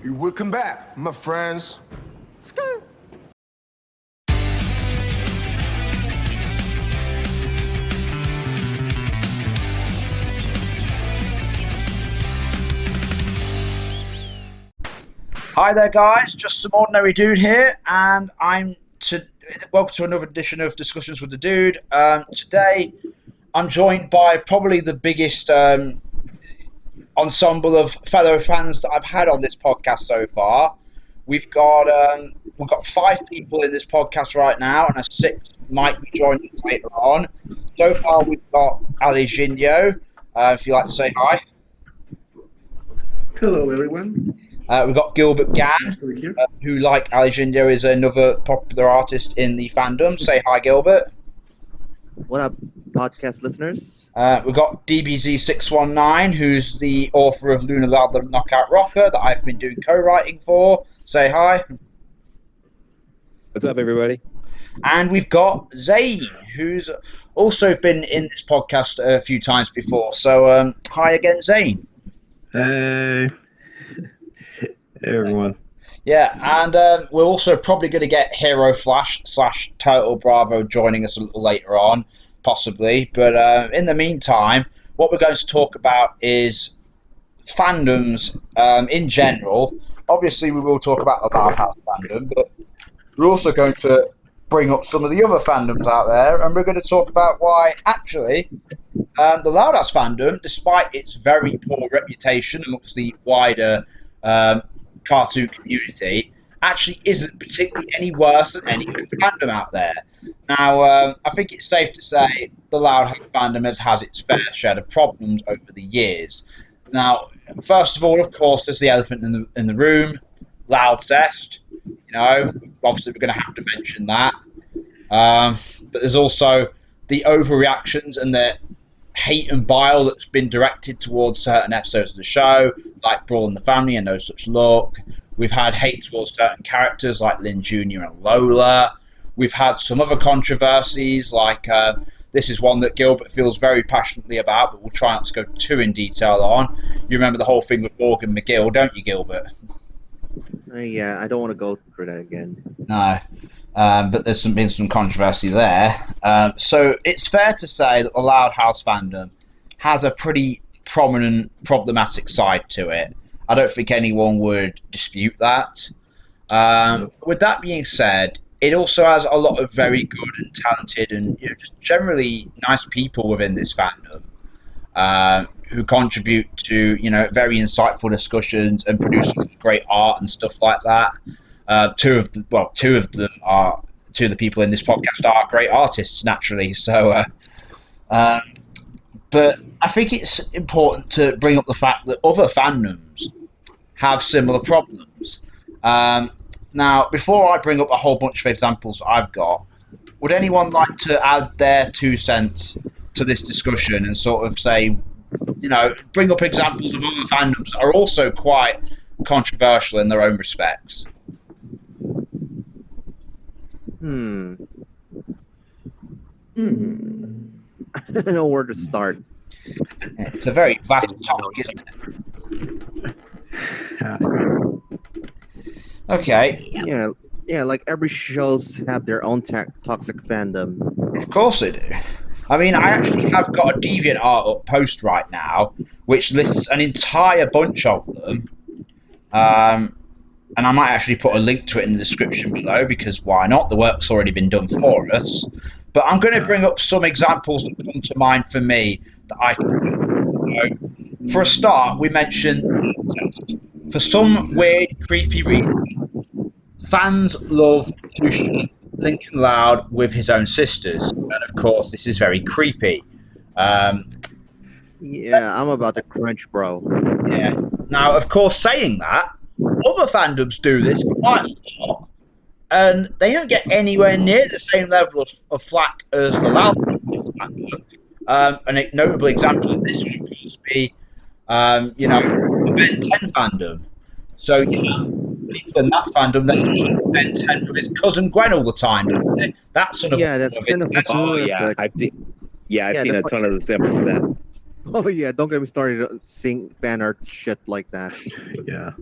Welcome back, my friends. Skirt. Hi there, guys. Just some ordinary dude here, and welcome to another edition of Discussions with the Dude. Today, I'm joined by probably the biggest ensemble of fellow fans that I've had on this podcast so far. We've got 5 people in this podcast right now, and a 6th might be joining us later on. So far, we've got Alejindio. If you'd like to say hi. Hello, everyone. We've got Gilbert Gan, who, like Alejindio, is another popular artist in the fandom. Say hi, Gilbert. What up, podcast listeners? We've got dbz619, who's the author of Luna Loud the Knockout Rocker that I've been doing co-writing for. Say hi. What's up, everybody? And we've got Zane, who's also been in this podcast a few times before. So hi again, Zane. Hey. Hey, everyone. Yeah, and we're also probably going to get HeroFlash / Total Bravo joining us a little later on, possibly. But in the meantime, what we're going to talk about is fandoms in general. Obviously, we will talk about the Loud House fandom, but we're also going to bring up some of the other fandoms out there, and we're going to talk about why, actually, the Loud House fandom, despite its very poor reputation amongst the wider cartoon community, actually isn't particularly any worse than any other fandom out there. Now, I think it's safe to say the Loud House fandom has its fair share of problems over the years. Now, first of all, of course, there's the elephant in the room, Loudcest. You know, obviously we're going to have to mention that. But there's also the overreactions and the hate and bile that's been directed towards certain episodes of the show, like Brawl in the Family and No Such Luck. We've had hate towards certain characters like Lynn Jr. and Lola. We've had some other controversies, like this is one that Gilbert feels very passionately about, but we'll try not to go too in detail on. You remember the whole thing with Morgan McGill, don't you, Gilbert? Yeah, I don't want to go through that again. No. But there's been some controversy there. So it's fair to say that the Loud House fandom has a pretty prominent problematic side to it. I don't think anyone would dispute that. With that being said, it also has a lot of very good and talented and just generally nice people within this fandom who contribute to very insightful discussions and produce great art and stuff like that. Two of the people in this podcast are great artists, naturally. So, but I think it's important to bring up the fact that other fandoms have similar problems. Now, before I bring up a whole bunch of examples I've got, would anyone like to add their 2 cents to this discussion and sort of say, bring up examples of other fandoms that are also quite controversial in their own respects? I don't know where to start. It's a very vast topic, isn't it? Okay. Yeah, like every shows have their own toxic fandom. Of course they do. I mean, I actually have got a DeviantArt up post right now, which lists an entire bunch of them. And I might actually put a link to it in the description below, because why not? The work's already been done for us. But I'm going to bring up some examples that come to mind for me that I can. For a start, we mentioned, for some weird, creepy reason, fans love to shoot Lincoln Loud with his own sisters. And of course, this is very creepy. Yeah, I'm about to cringe, bro. Yeah. Now, of course, saying that, other fandoms do this quite a lot, and they don't get anywhere near the same level of flack as the Loud fandom. A notable example of this would, of course, be, the Ben 10 fandom. So you have people in that fandom that use Ben 10 with his cousin Gwen all the time. That's another. Yeah, that's kind of. Oh yeah, I've seen a ton of examples of that. Oh yeah, don't get me started seeing fan art shit like that. Yeah.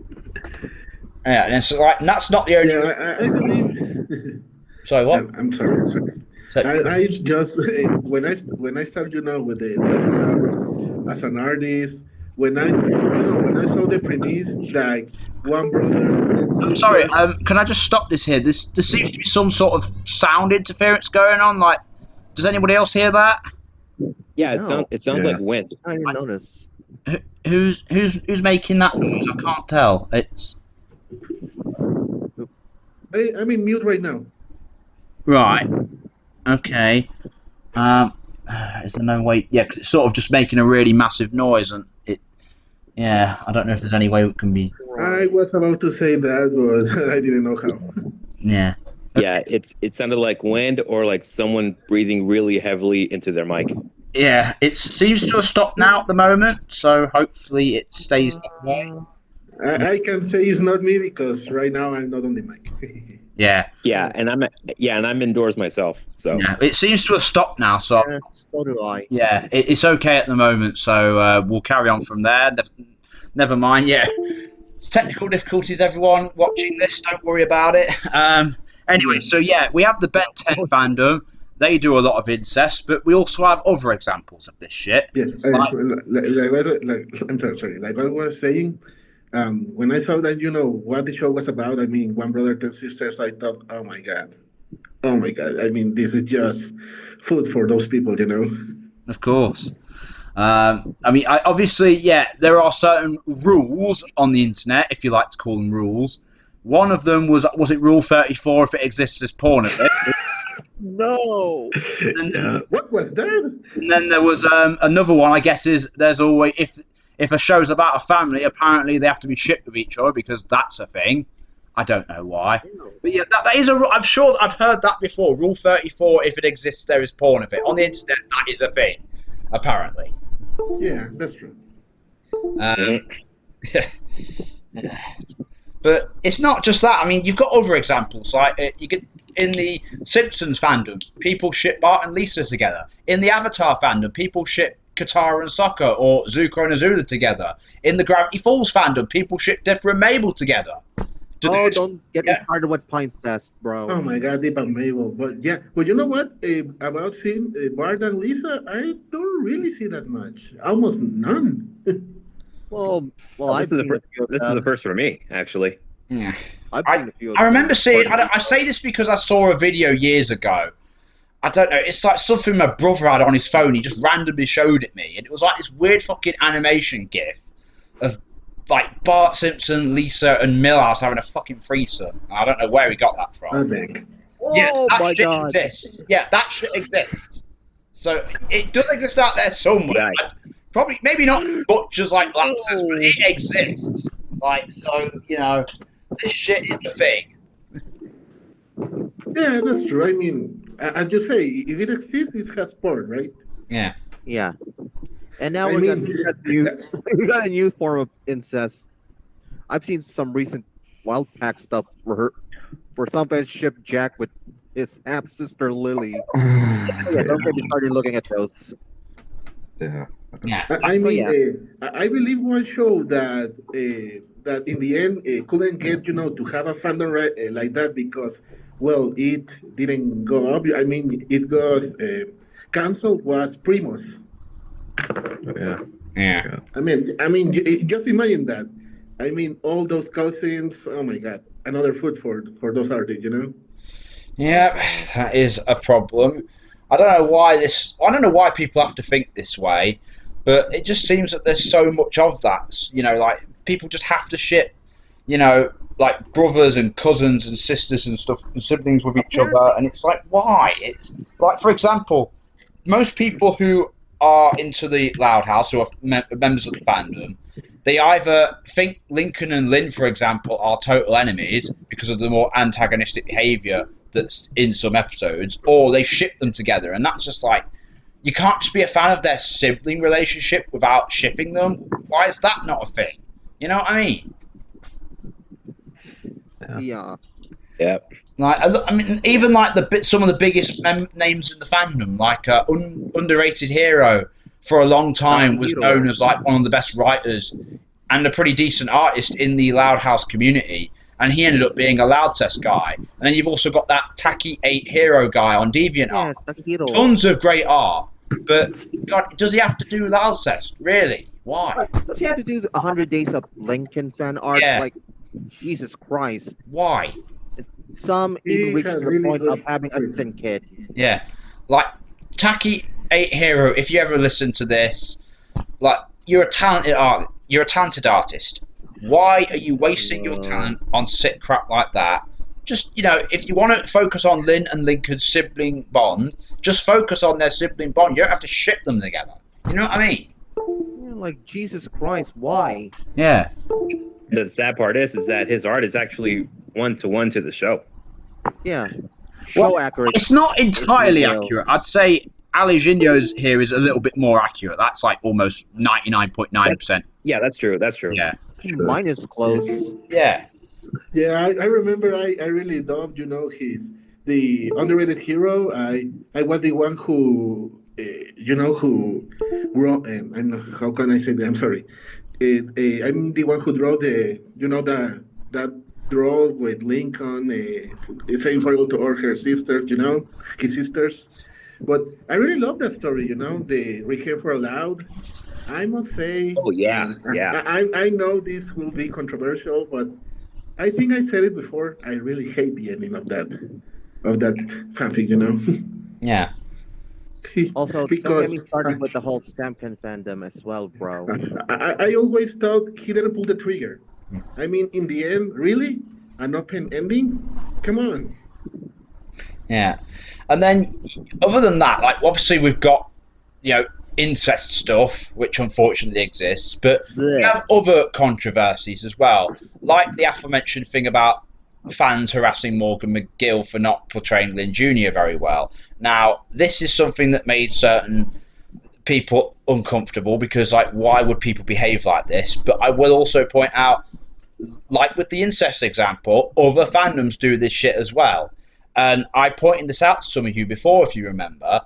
Yeah, and it's like, and that's not the only. Yeah, I believe. Sorry, what? I'm sorry. So, I just when I started, with the house as an artist, when I saw the premise, like one brother and I'm sorry. sisters. Can I just stop this here? There seems to be some sort of sound interference going on. Like, does anybody else hear that? Yeah, No. it sounds like wind. I didn't notice. Who's making that noise? I can't tell. It's I'm in mute right now. right. Okay. Is there no way? Yeah, because it's sort of just making a really massive noise, and it. Yeah, I don't know if there's any way it can be. I was about to say that, but I didn't know how. Yeah. Yeah, it sounded like wind or like someone breathing really heavily into their mic. Yeah, it seems to have stopped now at the moment, so hopefully it stays that way. I can say it's not me because right now I'm not on the mic. Yeah. Yeah, and I'm indoors myself. So Yeah, it seems to have stopped now, so Yeah, so do I. yeah, it's okay at the moment, so we'll carry on from there. Never mind, yeah. It's technical difficulties, everyone watching this, don't worry about it. Anyway, so yeah, we have the Ben 10 fandom. They do a lot of incest, but we also have other examples of this shit. Yeah, I'm sorry. Like I was saying, when I saw that, what the show was about, I mean, one brother, 10 sisters, I thought, oh my God. I mean, this is just food for those people, Of course. I mean, obviously, yeah, there are certain rules on the internet, if you like to call them rules. One of them was it Rule 34? If it exists, there's porn of it. No. What was that? And then there was another one. I guess is there's always if a show's about a family, apparently they have to be shipped with each other because that's a thing. I don't know why, but yeah, that is a. I'm sure I've heard that before. Rule 34: if it exists, there is porn of it on the internet. That is a thing, apparently. Yeah, that's true. But it's not just that. I mean, you've got other examples. Like you get in the Simpsons fandom, people ship Bart and Lisa together. In the Avatar fandom, people ship Katara and Sokka or Zuko and Azula together. In the Gravity Falls fandom, people ship Dipper and Mabel together. Don't get me started with Princess, bro. Oh my God, Deep and Mabel. But yeah, but you know what? About seeing Bart and Lisa, I don't really see that much. Almost none. Well, this is the first for me, actually. Yeah. I've seen a few. I remember seeing. I say this because I saw a video years ago. I don't know. It's like something my brother had on his phone. He just randomly showed it me, and it was like this weird fucking animation gif of like Bart Simpson, Lisa, and Milhouse having a fucking threesome. I don't know where he got that from. I think. Yeah, Oh that my shit God. exists. Yeah, that shit exists. So it does exist out there somewhere. Right. Probably, maybe not butchers like Lancers, but it exists. Like, so, this shit is the thing. Yeah, that's true. I mean, I just say, if it exists, it has porn, right? Yeah. Yeah. And now I we mean, got a new form of incest. I've seen some recent Wild Pack stuff where some fans ship Jack with his half sister Lily. Yeah, don't get me started looking at those. Yeah. Yeah. I mean, yeah. I believe one show that that in the end couldn't get to have a fandom like that because it didn't go up. I mean, it was canceled was Primos. Yeah. I mean, just imagine that. I mean, all those cousins. Oh my God, another food for those artists, Yeah, that is a problem. I don't know why people have to think this way, but it just seems that there's so much of that. Like people just have to ship, like brothers and cousins and sisters and stuff and siblings with each other, and it's like why? It's like, for example, most people who are into the Loud House, who are members of the fandom, they either think Lincoln and Lynn, for example, are total enemies because of the more antagonistic behaviour that's in some episodes, or they ship them together, and that's just like, you can't just be a fan of their sibling relationship without shipping them. Why is that not a thing? You know what I mean? Yeah. Yep. Like, I mean, even like some of the biggest names in the fandom, like underrated Hero, for a long time was known as like one of the best writers and a pretty decent artist in the Loud House community. and he ended up being a loud test guy. And then you've also got that Tacky 8 hero guy on DeviantArt. Takahiro. Tons of great art, but God, does he have to do loud test? Really? Why? Does he have to do the 100 days of Lincoln fan art? Yeah. Like, Jesus Christ. Why? Some even He reach has to the really point good of having a thin kid. Yeah, like Tacky 8 Hero. If you ever listen to this, like you're a talented artist. Why are you wasting your talent on sick crap like that? Just if you want to focus on Lynn and Lincoln's sibling bond, just focus on their sibling bond. You don't have to ship them together. You know what I mean? Yeah, like, Jesus Christ, why? Yeah. The sad part is that his art is actually 1-to-1 to the show. Yeah. So accurate. It's not entirely It's real. accurate. I'd say Alejindo's here is a little bit more accurate. That's like almost 99.9%. Yeah, that's true. That's true. Yeah. Mine is close. Yeah. Yeah, I remember I really loved, the underrated hero. I was the one who, who wrote, how can I say that? I'm sorry. I'm the one who drew that draw with Lincoln, saying farewell to all her sisters, his sisters. But I really love that story, the Requiem for a Loud. I must say. Oh yeah, yeah. I know this will be controversial, but I think I said it before. I really hate the ending of that fanfic. Yeah. Also, don't get me started with the whole Samkin fandom as well, bro. I always thought he didn't pull the trigger. I mean, in the end, really, an open ending? Come on. Yeah. And then, other than that, like obviously we've got incest stuff, which unfortunately exists, but we have other controversies as well, like the aforementioned thing about fans harassing Morgan McGill for not portraying Lynn Jr. very well. Now, this is something that made certain people uncomfortable because, like, why would people behave like this? But I will also point out, like with the incest example, other fandoms do this shit as well. And I pointed this out to some of you before, if you remember.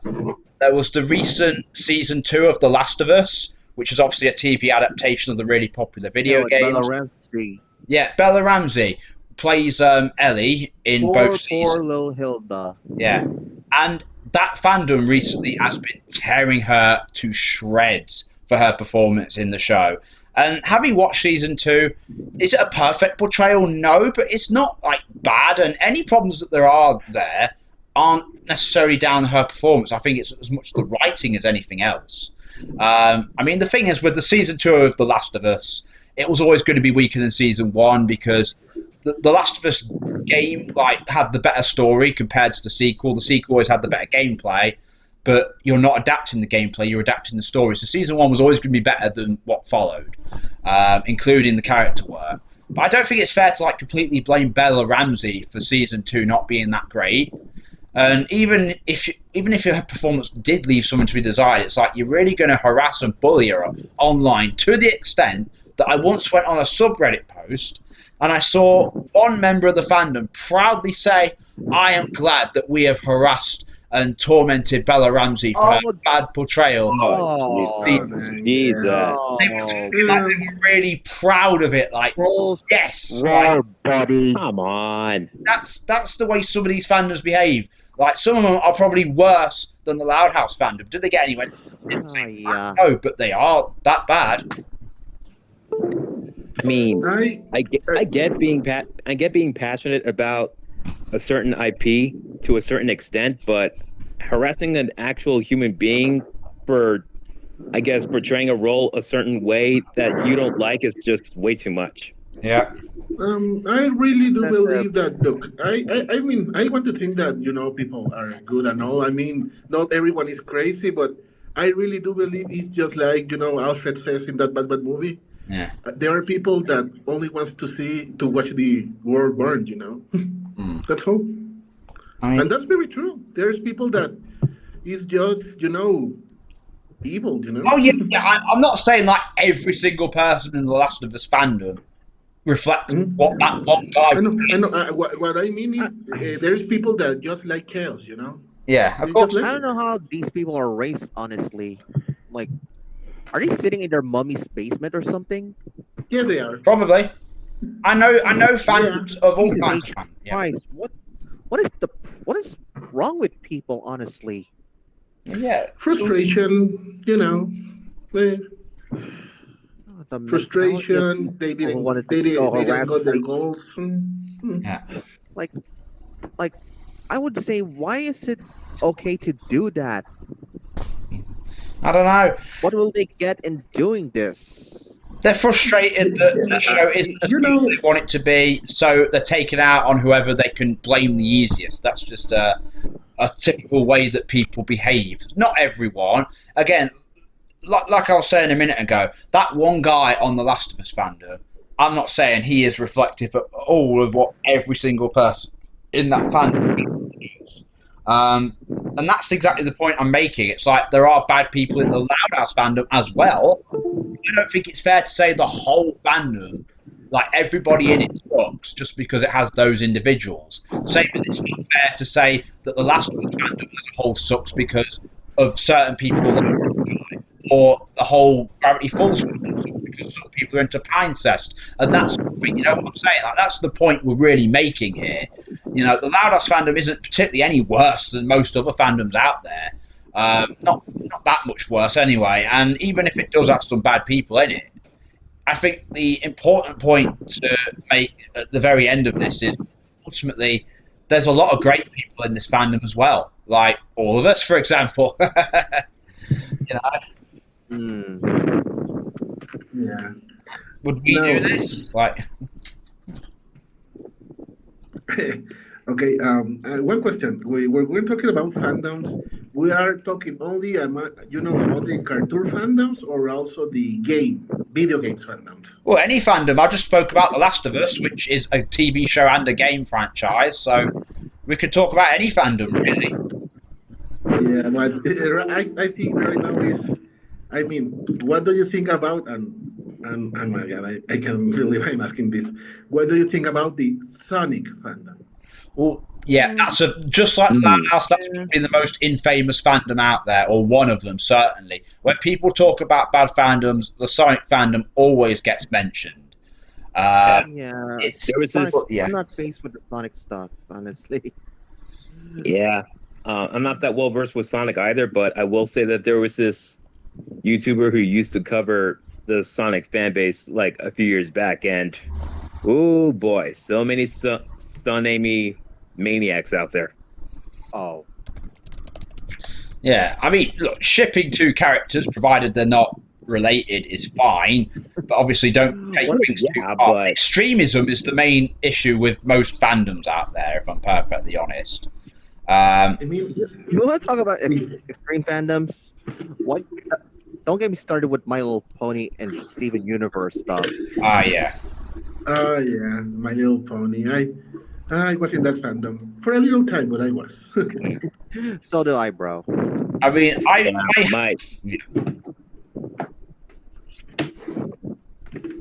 There was the recent season 2 of The Last of Us, which is obviously a TV adaptation of the really popular video game. Bella Ramsey. Yeah, Bella Ramsey plays Ellie in both seasons. Poor little Hilda. Yeah, and that fandom recently has been tearing her to shreds for her performance in the show. And having watched season 2, is it a perfect portrayal? No, but it's not like bad. And any problems that there are there aren't necessarily down to her performance. I think it's as much the writing as anything else. I mean, the thing is, with the season 2 of The Last of Us, it was always going to be weaker than season 1 because the Last of Us game had the better story compared to the sequel. The sequel always had the better gameplay, but you're not adapting the gameplay, you're adapting the story. So season 1 was always going to be better than what followed, including the character work. But I don't think it's fair to completely blame Bella Ramsey for season 2 not being that great. And even if her performance did leave something to be desired, it's like you're really going to harass and bully her online to the extent that I once went on a subreddit post and I saw one member of the fandom proudly say, "I am glad that we have harassed and tormented Bella Ramsey for her bad portrayal." Jesus. They were really proud of it. Yes. Buddy. Come on. That's the way some of these fandoms behave. Some of them are probably worse than the Loud House fandom. Did they get anywhere? Yeah. No, but they are that bad. I mean, I get being passionate about a certain IP to a certain extent, but harassing an actual human being for, I guess, portraying a role a certain way that you don't like is just way too much. Yeah. I really do believe that. Look, I mean, I want to think that people are good and all. I mean, not everyone is crazy, but I really do believe it's just like Alfred says in that Bad movie. Yeah. There are people that only wants to watch the world burn. That's all. And that's very true. There's people that is just evil. Oh yeah. I'm not saying every single person in the Last of Us fandom reflects what that one guy. I know. What I mean is, there's people that just like chaos. Yeah, of course. I don't know how these people are raised, honestly. Are they sitting in their mummy's basement or something? Yeah, they are. Probably. I know fandoms of all Jesus kinds. H. Christ, what is wrong with people, honestly? Yeah. Frustration, eh, The mentality of frustration. They people who didn't, wanted to they didn't, go they didn't harass got their like goals. Yeah. like like I would say, why is it okay to do that? I don't know. What will they get in doing this? They're frustrated that the show isn't as good as they want it to be, so they're taking out on whoever they can blame the easiest. That's just a typical way that people behave. Not everyone. Again, like I was saying a minute ago, that one guy on the Last of Us fandom, I'm not saying he is reflective of all of what every single person in that fandom is. And that's exactly the point I'm making. It's like there are bad people in the Loud House fandom as well. I don't think it's fair to say the whole fandom, like everybody in it, sucks just because it has those individuals. Same as it's not fair to say that the Last of Us fandom as a whole sucks because of certain people, like, or the whole Gravity Falls fandom sucks because some people are into Pinecest, and that's, you know what I'm saying? Like that's the point we're really making here. You know, the Loud House fandom isn't particularly any worse than most other fandoms out there. Not that much worse anyway. And even if it does have some bad people in it, I think the important point to make at the very end of this is ultimately there's a lot of great people in this fandom as well. Like all of us, for example. You know, Yeah. would we do this? Like, Okay. One question. We're talking about fandoms. We are talking only, about the cartoon fandoms, or also the video games fandoms. well, any fandom. I just spoke about The Last of Us, which is a TV show and a game franchise. So we could talk about any fandom, really. Yeah, but I think right now is, I mean, what do you think about, and oh my God, I can't believe I'm asking this. What do you think about the Sonic fandom? Well, yeah, that's just like that house. That's probably the most infamous fandom out there, or one of them certainly. When people talk about bad fandoms, the Sonic fandom always gets mentioned. I'm not faced with the Sonic stuff, honestly. Yeah, I'm not that well versed with Sonic either, but I will say that there was this YouTuber who used to cover the Sonic fan base like a few years back, and oh boy, so many Son-Amy maniacs out there. Oh. Yeah, I mean, look, shipping two characters, provided they're not related, is fine, but obviously don't take things too far. But extremism is the main issue with most fandoms out there, if I'm perfectly honest. I mean, you want to talk about extreme fandoms? What? Don't get me started with My Little Pony and Steven Universe stuff. Yeah. Yeah, My Little Pony. I was in that fandom for a little time, but I was. So do I, bro. I mean,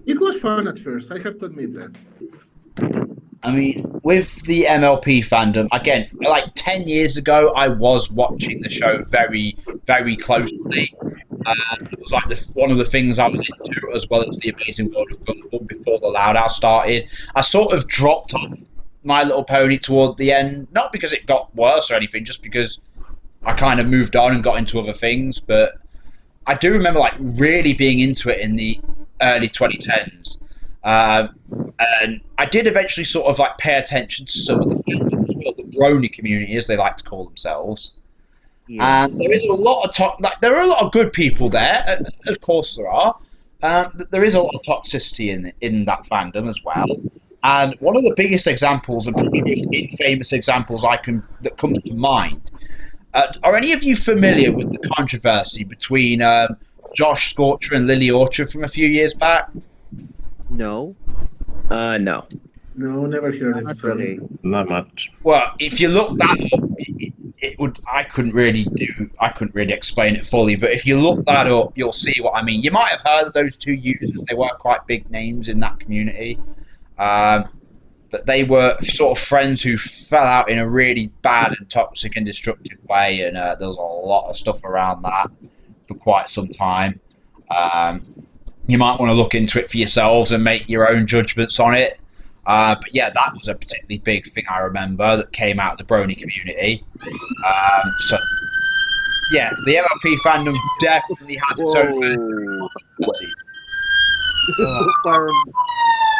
It was fun at first. I have to admit that. I mean, with the MLP fandom, again, like 10 years ago, I was watching the show very, very closely. It was like one of the things I was into, as well as the Amazing World of Gumball before the Loud House started. I sort of dropped off My Little Pony toward the end, not because it got worse or anything, just because I kind of moved on and got into other things. But I do remember like really being into it in the early 2010s. And I did eventually sort of like pay attention to some of the fandoms, well, the brony community, as they like to call themselves. Yeah. And there is a lot of there are a lot of good people there. Of course, there are. There is a lot of toxicity in that fandom as well. And one of the biggest examples, and probably most infamous examples that comes to mind, are any of you familiar with the controversy between Josh Scorcher and Lily Orchard from a few years back? No. No. No, never heard of it. Not really. Not much. Well, if you look that up, it would. I couldn't really explain it fully, but if you look that up, you'll see what I mean. You might have heard of those two users; they were quite big names in that community, but they were sort of friends who fell out in a really bad and toxic and destructive way, and there was a lot of stuff around that for quite some time. you might want to look into it for yourselves and make your own judgments on it. But yeah, that was a particularly big thing I remember that came out of the Brony community. So yeah, the MLP fandom definitely has its own. Siren.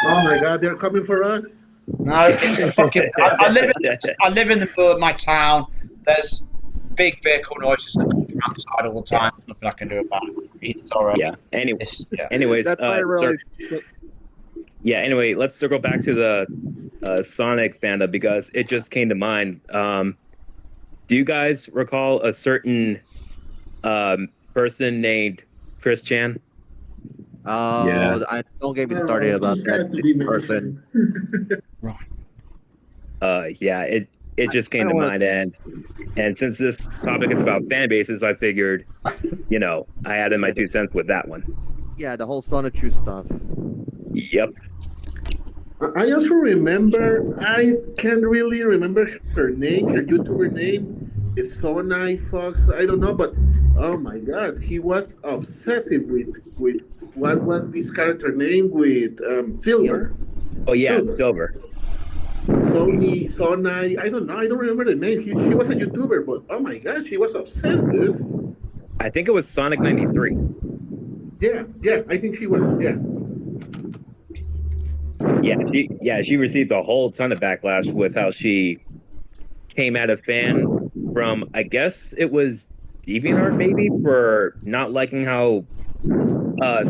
Oh my God, they're coming for us. No, it's fucking. I live in the middle of my town. There's big vehicle noises that come from outside all the time. There's nothing I can do about it. It's alright. Yeah. Anyways, That siren really. anyway, let's circle back to the Sonic fandom because it just came to mind. Do you guys recall a certain person named Chris Chan? Oh, don't get me started about that person. Yeah, it just came to mind, and since this topic is about fan bases, I figured, I added my 2 cents with that one. Yeah, the whole Sonic True stuff. Yep. I also remember, I can't really remember her name, her YouTuber name. It's Sonai Fox, I don't know, but oh my God, he was obsessive with what was this character name with Silver. Oh yeah, Silver. Sonai, I don't know, I don't remember the name. He was a YouTuber, but oh my God, she was obsessed, dude. I think it was Sonic 93. Yeah, I think she was, yeah. She received a whole ton of backlash with how she came at a fan from, I guess it was DeviantArt maybe, for not liking how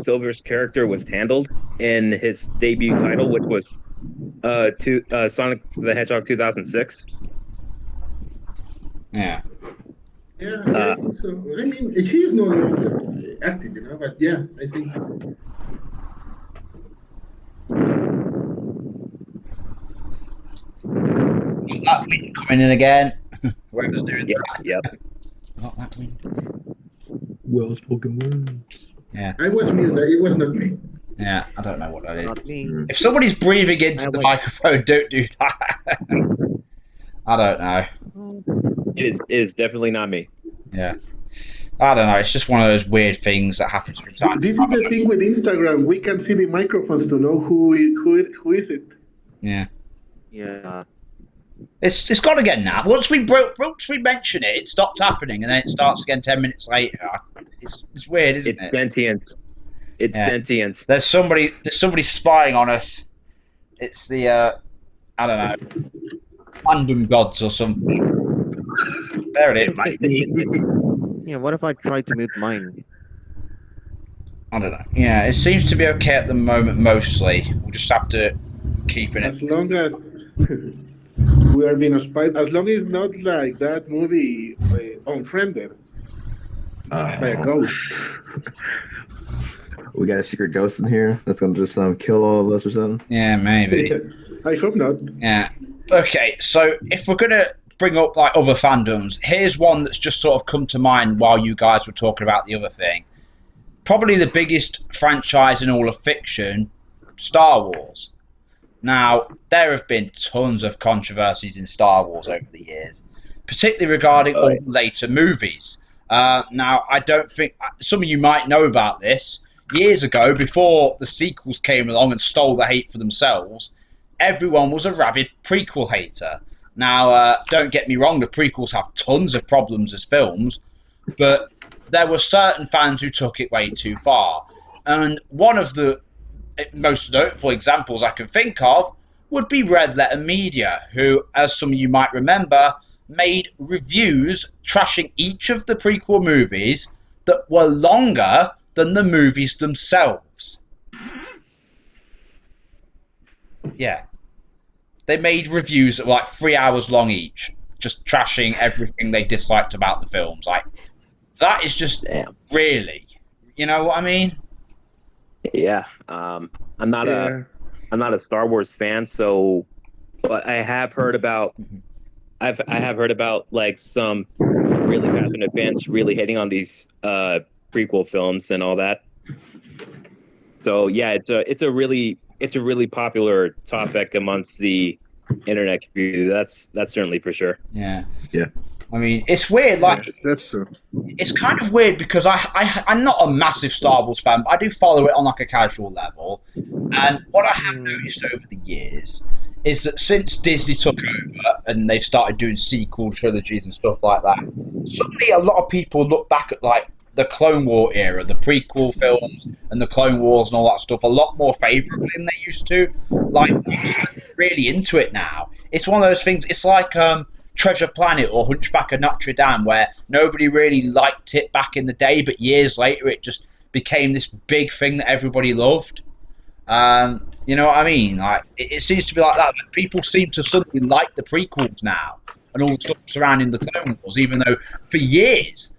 Silver's character was handled in his debut title, which was Sonic the Hedgehog 2006. Yeah. Yeah, I think so. I mean, she's no longer active, but yeah, I think so. That wind coming in again. Whoever's doing that. Yep. Not that wind. Well spoken words. Yeah. I was muted. It was not me. Yeah, I don't know what that is. Not me. If somebody's breathing into the microphone, don't do that. I don't know. It is definitely not me. Yeah. I don't know. It's just one of those weird things that happens from time This to is time. the thing with Instagram. We can see the microphones to know who is it. Yeah. Yeah. It's got to get napped. Once we mention it, it stops happening, and then it starts again 10 minutes later. It's weird, isn't It's it? sentient. It's sentient. There's somebody spying on us. It's the I don't know, Fandom gods or something. There it is. Yeah, what if I try to mute mine? I don't know. Yeah, it seems to be okay at the moment. Mostly, we'll just have to keep it. As long as we are being spied, as long as it's not like that movie Unfriended by a ghost. We got a secret ghost in here that's gonna just kill all of us or something. Yeah, maybe. I hope not. Yeah. Okay, so if we're gonna bring up like other fandoms, here's one that's just sort of come to mind while you guys were talking about the other thing. Probably the biggest franchise in all of fiction, Star Wars. Now, there have been tons of controversies in Star Wars over the years, particularly regarding all the later movies. Now, I don't think some of you might know about this. Years ago, before the sequels came along and stole the hate for themselves, everyone was a rabid prequel hater. Now, don't get me wrong, the prequels have tons of problems as films, but there were certain fans who took it way too far. And one of the most notable examples I can think of would be Red Letter Media, who, as some of you might remember, made reviews trashing each of the prequel movies that were longer than the movies themselves. Yeah. They made reviews that were like 3 hours long each, just trashing everything they disliked about the films. Like, that is just really, you know what I mean? Yeah. I'm not a Star Wars fan, so, but I have heard about, I have heard about like some really passionate fans really hating on these prequel films and all that. So yeah, it's a really popular topic amongst the internet community. That's certainly for sure. Yeah. Yeah. I mean, it's weird. Like, Yeah, that's true. it's kind of weird because I'm not a massive Star Wars fan, but I do follow it on like a casual level. And what I have noticed over the years is that since Disney took over and they've started doing sequel trilogies and stuff like that, suddenly a lot of people look back at like the Clone War era, the prequel films and the Clone Wars and all that stuff a lot more favourably than they used to. Like, really into it now. It's one of those things. It's like Treasure Planet or Hunchback of Notre Dame, where nobody really liked it back in the day, but years later it just became this big thing that everybody loved. You know what I mean? Like, it seems to be like that. People seem to suddenly like the prequels now and all the stuff surrounding the Clone Wars, even though for years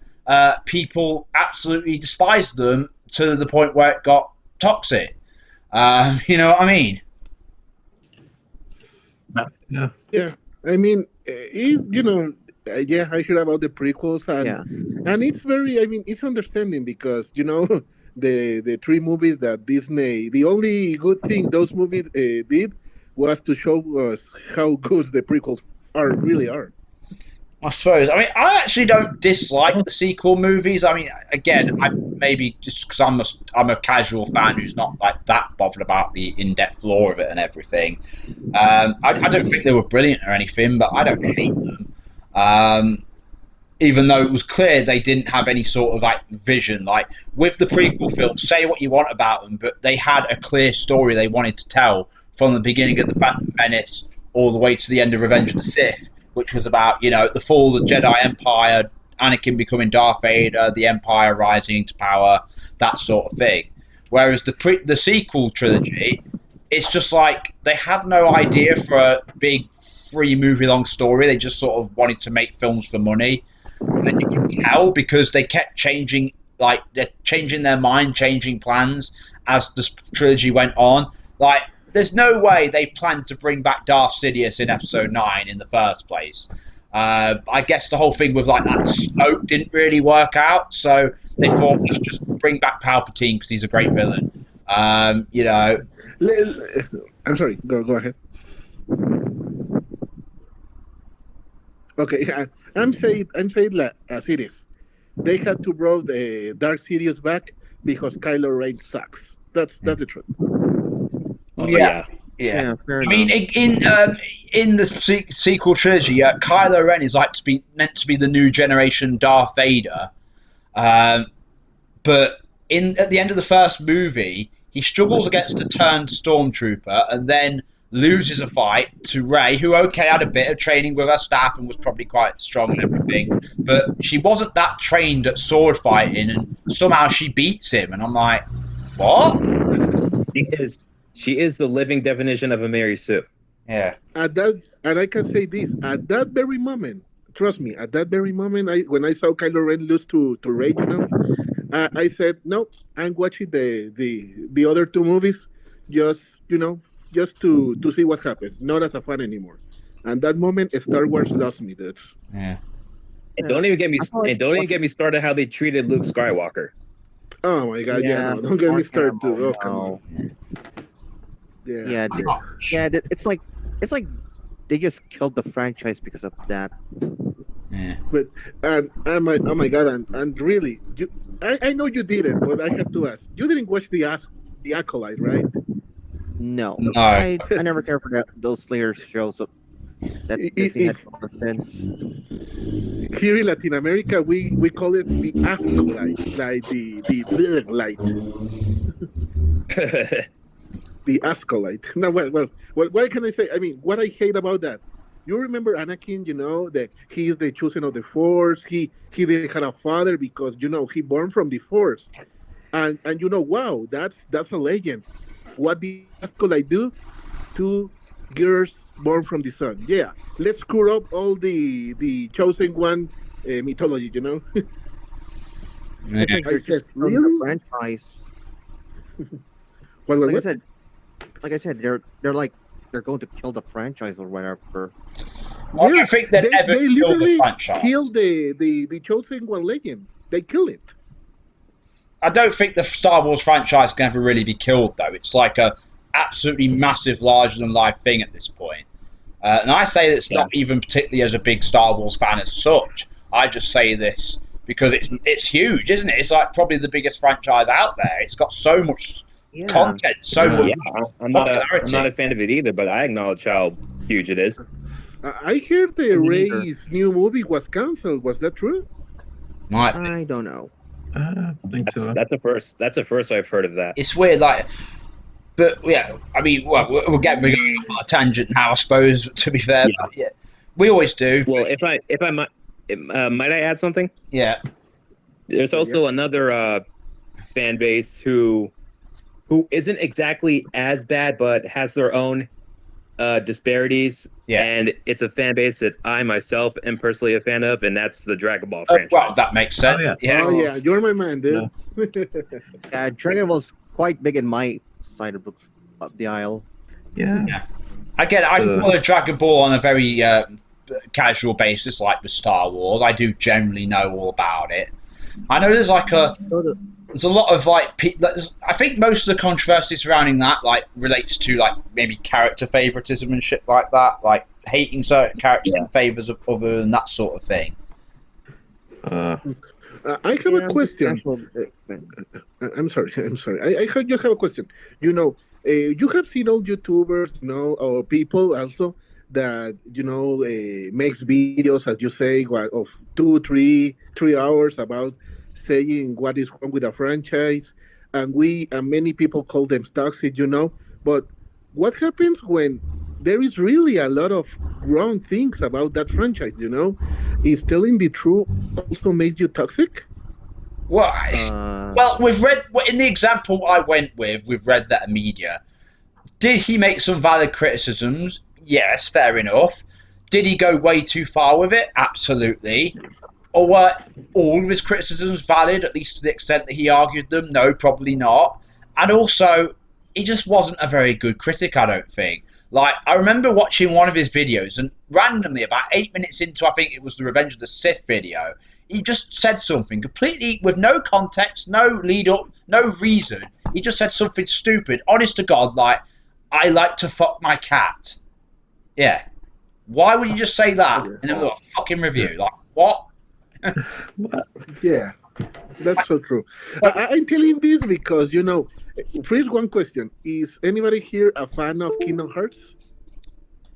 people absolutely despised them to the point where it got toxic. You know what I mean? Yeah. Yeah, I mean, yeah, I heard about the prequels, and it's very, I mean, it's understanding because the three movies that Disney, the only good thing those movies did was to show us how good the prequels really are. I suppose. I mean, I actually don't dislike the sequel movies. I mean, again, maybe just because I'm a casual fan who's not like that bothered about the in-depth lore of it and everything. I don't think they were brilliant or anything, but I don't hate them. Even though it was clear they didn't have any sort of like vision. Like with the prequel films, say what you want about them, but they had a clear story they wanted to tell from the beginning of the Phantom Menace all the way to the end of Revenge of the Sith, which was about, the fall of the Jedi Empire, Anakin becoming Darth Vader, the Empire rising to power, that sort of thing. Whereas the sequel trilogy, it's just like they had no idea for a big 3-movie long story. They just sort of wanted to make films for money. And you can tell because they kept changing, like they're changing their mind, changing plans as the trilogy went on. Like, there's no way they planned to bring back Darth Sidious in Episode 9 in the first place. I guess the whole thing with like that Snoke didn't really work out, so they thought let's just bring back Palpatine because he's a great villain. I'm sorry. Go ahead. Okay, I'm saying like as it is. They had to bring the Dark Sidious back because Kylo Ren sucks. That's the truth. Oh, Yeah. Fair I mean, in the sequel trilogy, Kylo Ren is meant to be the new generation Darth Vader, but at the end of the first movie, he struggles against a turned stormtrooper and then loses a fight to Rey, who had a bit of training with her staff and was probably quite strong and everything, but she wasn't that trained at sword fighting, and somehow she beats him, and I'm like, what? She is the living definition of a Mary Sue. Yeah. And I can say this, at that very moment, trust me, at that very moment, when I saw Kylo Ren lose to Rey, I said, no, I'm watching the other two movies just to see what happens, not as a fan anymore. And that moment, Star Wars lost me. That's Yeah. And don't even get me started how they treated Luke Skywalker. Oh my God! No, don't get me started too. Oh, come on. Yeah. It's like they just killed the franchise because of that. Yeah. But oh my God, and really, I know you didn't, but I have to ask. You didn't watch the Acolyte, right? No. No. I never cared for those Slayer shows that Disney had since. Here in Latin America, we call it the Acolyte, like the light. The Acolyte. No, well, what can I say? I mean, what I hate about that. You remember Anakin, that he is the chosen of the Force. He didn't have a father because he born from the Force, and wow, that's a legend. What the Acolyte do? 2 girls born from the sun. Yeah, let's screw up all the chosen one mythology. I think they're just killing the franchise. Like I said, they're going to kill the franchise or whatever. I don't think they'd ever they kill the literally franchise. killed the chosen one legend. They kill it. I don't think the Star Wars franchise can ever really be killed, though. It's like a absolutely massive, larger-than-life thing at this point. And I say it's not even particularly as a big Star Wars fan as such. I just say this because it's huge, isn't it? It's like probably the biggest franchise out there. It's got so much content, so much popularity. I'm not a fan of it either, but I acknowledge how huge it is. I heard the Rey's new movie was canceled. Was that true? I don't know. I think so. That's the first I've heard of that. It's weird, like, but yeah, I mean, well, we're going off on a tangent now, I suppose. To be fair, but, yeah, we always do. Well, if I might I add something? Yeah. There's also another fan base who isn't exactly as bad, but has their own disparities. Yeah. And it's a fan base that I myself am personally a fan of, and that's the Dragon Ball franchise. Well, that makes sense. Oh yeah, you're my man, dude. Dragon Ball's quite big in my side of the aisle. Yeah. I get it. I can follow Dragon Ball on a very casual basis, like with Star Wars. I do generally know all about it. I know there's like there's a lot of like I think most of the controversy surrounding that like relates to like maybe character favoritism and shit like that, like hating certain characters in favors of other and that sort of thing. I have a question. I'm sorry. I just have a question. You know, you have seen all YouTubers, you know, or people also that, you know, makes videos, as you say, of 2-3 hours about saying what is wrong with a franchise, and many people call them toxic, you know. But what happens when there is really a lot of wrong things about that franchise, you know? Is telling the truth also makes you toxic? Well, we've read in the example I went with Red Letter Media. Did he make some valid criticisms? Yes, fair enough. Did he go way too far with it? Absolutely. Or were all of his criticisms valid, at least to the extent that he argued them? No, probably not. And also, he just wasn't a very good critic, I don't think. Like, I remember watching one of his videos, and randomly, about 8 minutes into, I think it was the Revenge of the Sith video, he just said something completely with no context, no lead up, no reason. He just said something stupid, honest to God, like, I like to fuck my cat. Yeah. Why would you just say that in a fucking review? Like, what? Yeah, that's so true. I'm telling this because, you know, first one question. Is anybody here a fan of Kingdom Hearts?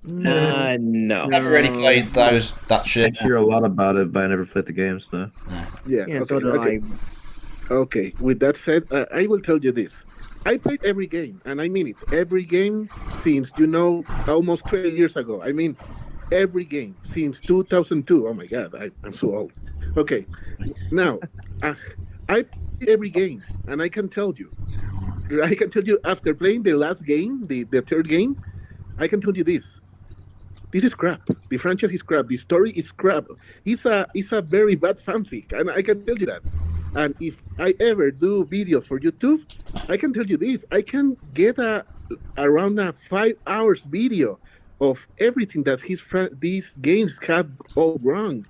No. Never really played that shit. I hear a lot about it, but I never played the games, no. Yeah, Yeah, so do I. Okay, with that said, I will tell you this. I played every game, and I mean it. Every game since, you know, almost 20 years ago. I mean, every game since 2002. Oh my God, I'm so old. Okay, now, I played every game, and I can tell you after playing the last game, the third game, I can tell you this. This is crap. The franchise is crap. The story is crap. It's a very bad fanfic, and I can tell you that. And if I ever do videos for YouTube, I can tell you this. I can get around a 5 hours video of everything that these games have all wrong.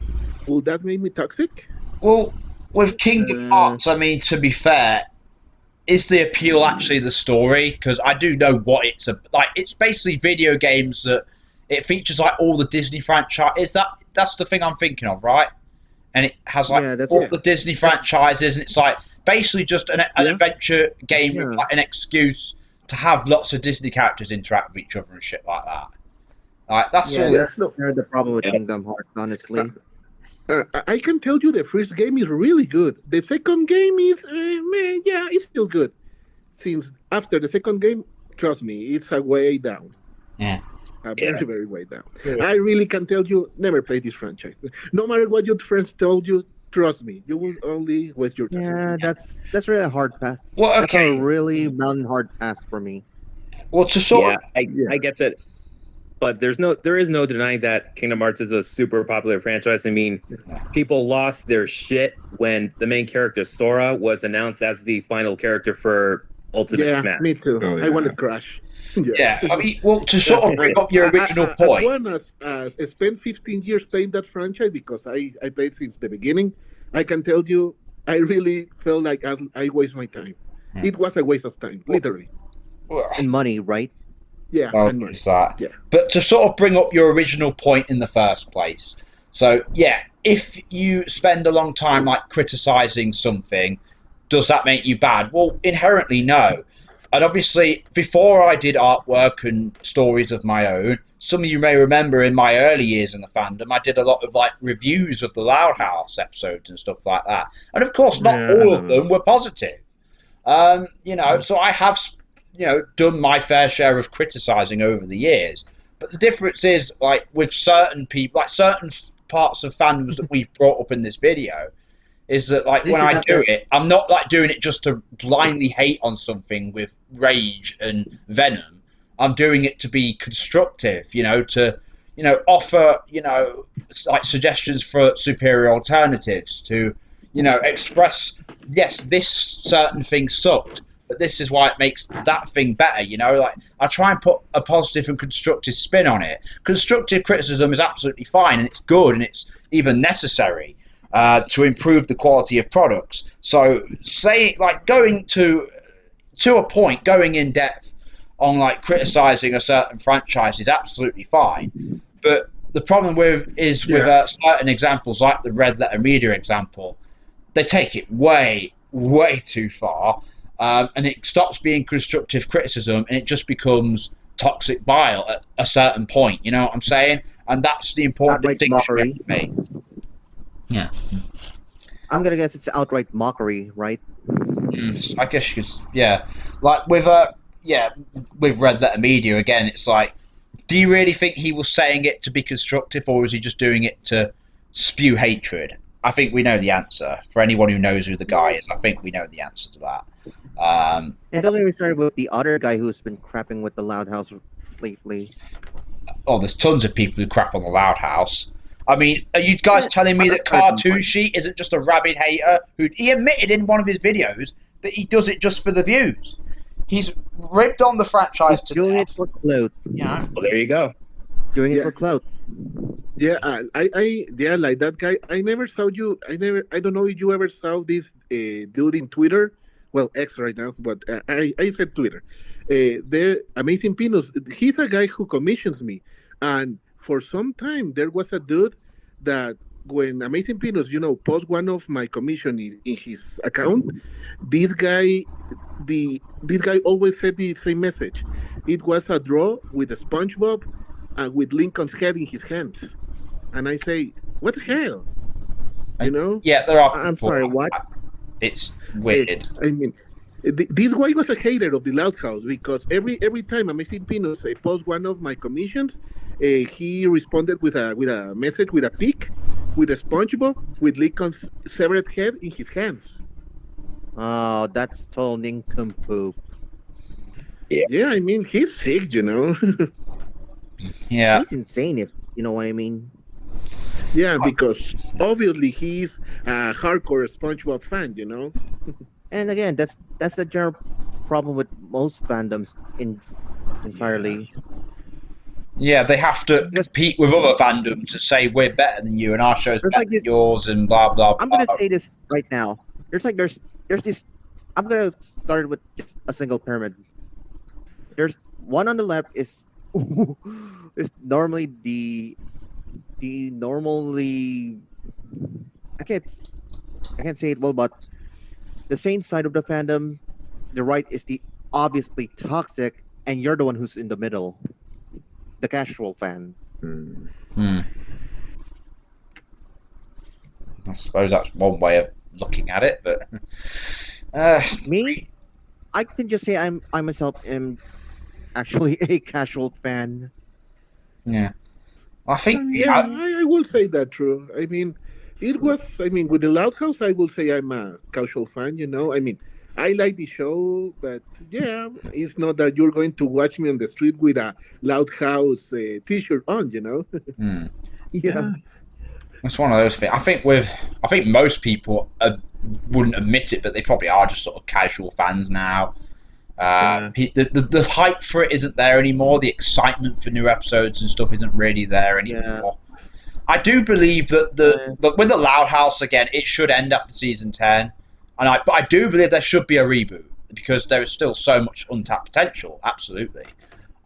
Will that make me toxic? Well, with Kingdom Hearts, I mean, to be fair, is the appeal actually the story? Because I do know what it's like. It's basically video games that it features like all the Disney franchise. That's the thing I'm thinking of, right? And it has like all the Disney franchises, and it's like basically just an adventure game with like an excuse to have lots of Disney characters interact with each other and shit like that. Like that's all. That's the problem with Kingdom Hearts, honestly. I can tell you the first game is really good. The second game is, it's still good. Since after the second game, trust me, it's a way down. Yeah. Very, very way down. Yeah. I really can tell you, never play this franchise. No matter what your friends told you, trust me, you will only waste your time. Yeah, that's really a hard pass. Well, okay. That's a really mountain hard pass for me. Well, to sort of... I get that. But there is no denying that Kingdom Hearts is a super popular franchise. I mean, people lost their shit when the main character Sora was announced as the final character for Ultimate Smash. Me too. I wanted Crash. Yeah, I mean, well, to sort of bring up your original point. I spent 15 years playing that franchise because I played since the beginning. I can tell you, I really felt like I waste my time. It was a waste of time, literally. And money, right? Yeah, Well, and money. it's that. Yeah. But to sort of bring up your original point in the first place, so yeah, if you spend a long time like criticizing something, does that make you bad? Well, inherently no. And obviously, before I did artwork and stories of my own, some of you may remember in my early years in the fandom, I did a lot of like reviews of the Loud House episodes and stuff like that. And of course, not all of them were positive. You know, so I have, you know, done my fair share of criticizing over the years. But the difference is, like, with certain people, like certain parts of fandoms that we've brought up in this video, is that, like, when I do it, I'm not, like, doing it just to blindly hate on something with rage and venom. I'm doing it to be constructive, you know, to, you know, offer, you know, like, suggestions for superior alternatives, to, you know, express, yes, this certain thing sucked, but this is why it makes that thing better, you know? Like, I try and put a positive and constructive spin on it. Constructive criticism is absolutely fine, and it's good, and it's even necessary to improve the quality of products. So, say, like, going to a point, going in depth on, like, criticizing a certain franchise is absolutely fine, but the problem with certain examples, like the Red Letter Media example, they take it way, way too far, and it stops being constructive criticism, and it just becomes toxic bile at a certain point. You know what I'm saying? And that's the important distinction we have to make. Yeah, I'm gonna guess it's outright mockery, right? I guess you could. Yeah, like with with Red Letter Media again, it's like, do you really think he was saying it to be constructive, or was he just doing it to spew hatred? I think we know the answer. For anyone who knows who the guy is, I think we know the answer to that. And don't get me started with the other guy who's been crapping with the Loud House lately. Oh, there's tons of people who crap on the Loud House. I mean, are you guys telling me that Cartoon Sheet isn't just a rabid hater? He admitted in one of his videos that he does it just for the views. He's ribbed on the franchise to doing death. it for clout. Yeah. Well, there you go. Doing it for clout. Yeah, yeah, like that guy. I never saw you. I don't know if you ever saw this dude in Twitter. Well, X right now, but I said Twitter. They're Amazing Pinos. He's a guy who commissions me, and for some time there was a dude that when Amazing Pinos, you know, post one of my commission in his account, this guy, this guy always said the same message. It was a draw with a SpongeBob and with Lincoln's head in his hands. And I say, what the hell? You know? Yeah, there are. I'm sorry, what? It's weird. I mean, this guy was a hater of the Loud House because every time Amazing Pinos post one of my commissions, he responded with a message with a pic, with a SpongeBob, with Lincoln's severed head in his hands. Oh, that's total nincompoop. Yeah, I mean, he's sick, you know? Yeah. He's insane, if you know what I mean. Yeah, because obviously he's a hardcore SpongeBob fan, you know? And again, that's the general problem with most fandoms entirely. Yeah, they have to compete with other fandoms to say we're better than you and our show's better than yours and blah blah blah. I'm gonna say this right now. There's this. I'm gonna start with just a single pyramid. There's one on the left is normally the normally I can't say it well, but the same side of the fandom. The right is the obviously toxic, and you're the one who's in the middle, the casual fan. I suppose that's one way of looking at it, but Me, I can just say I myself am actually a casual fan. Yeah, I think I will say that true. I mean, it was. I mean, with the Loud House, I will say I'm a casual fan. You know, I mean, I like the show, but yeah, it's not that you're going to watch me on the street with a Loud House T-shirt on. You know. Yeah. It's one of those things. I think most people wouldn't admit it, but they probably are just sort of casual fans now. The hype for it isn't there anymore. The excitement for new episodes and stuff isn't really there anymore. Yeah. I do believe that with the Loud House again, it should end after season 10, but I do believe there should be a reboot because there is still so much untapped potential. Absolutely.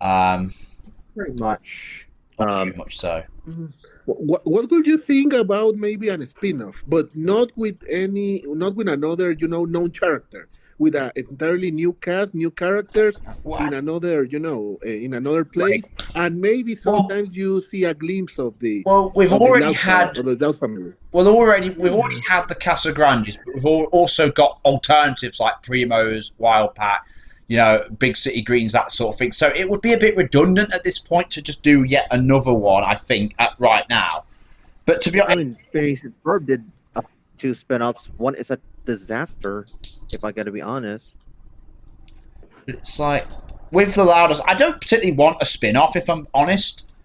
Very much. Very much so. What would you think about maybe a spin-off, but not with another, known character, with an entirely new cast, new characters in another, in another place, and maybe sometimes you see a glimpse of the we've of the already Laos, had of the Laos family. we've already had the Casa Grandes, but we've also got alternatives like Primos, Wild Pack, Big City Greens, that sort of thing. So it would be a bit redundant at this point to just do yet another one, I think, right now. But to be honest, I mean, Phineas and Ferb did 2 spin-offs. One is a disaster, if I got to be honest. it's like with the Loudest, I don't particularly want a spin-off, if I'm honest.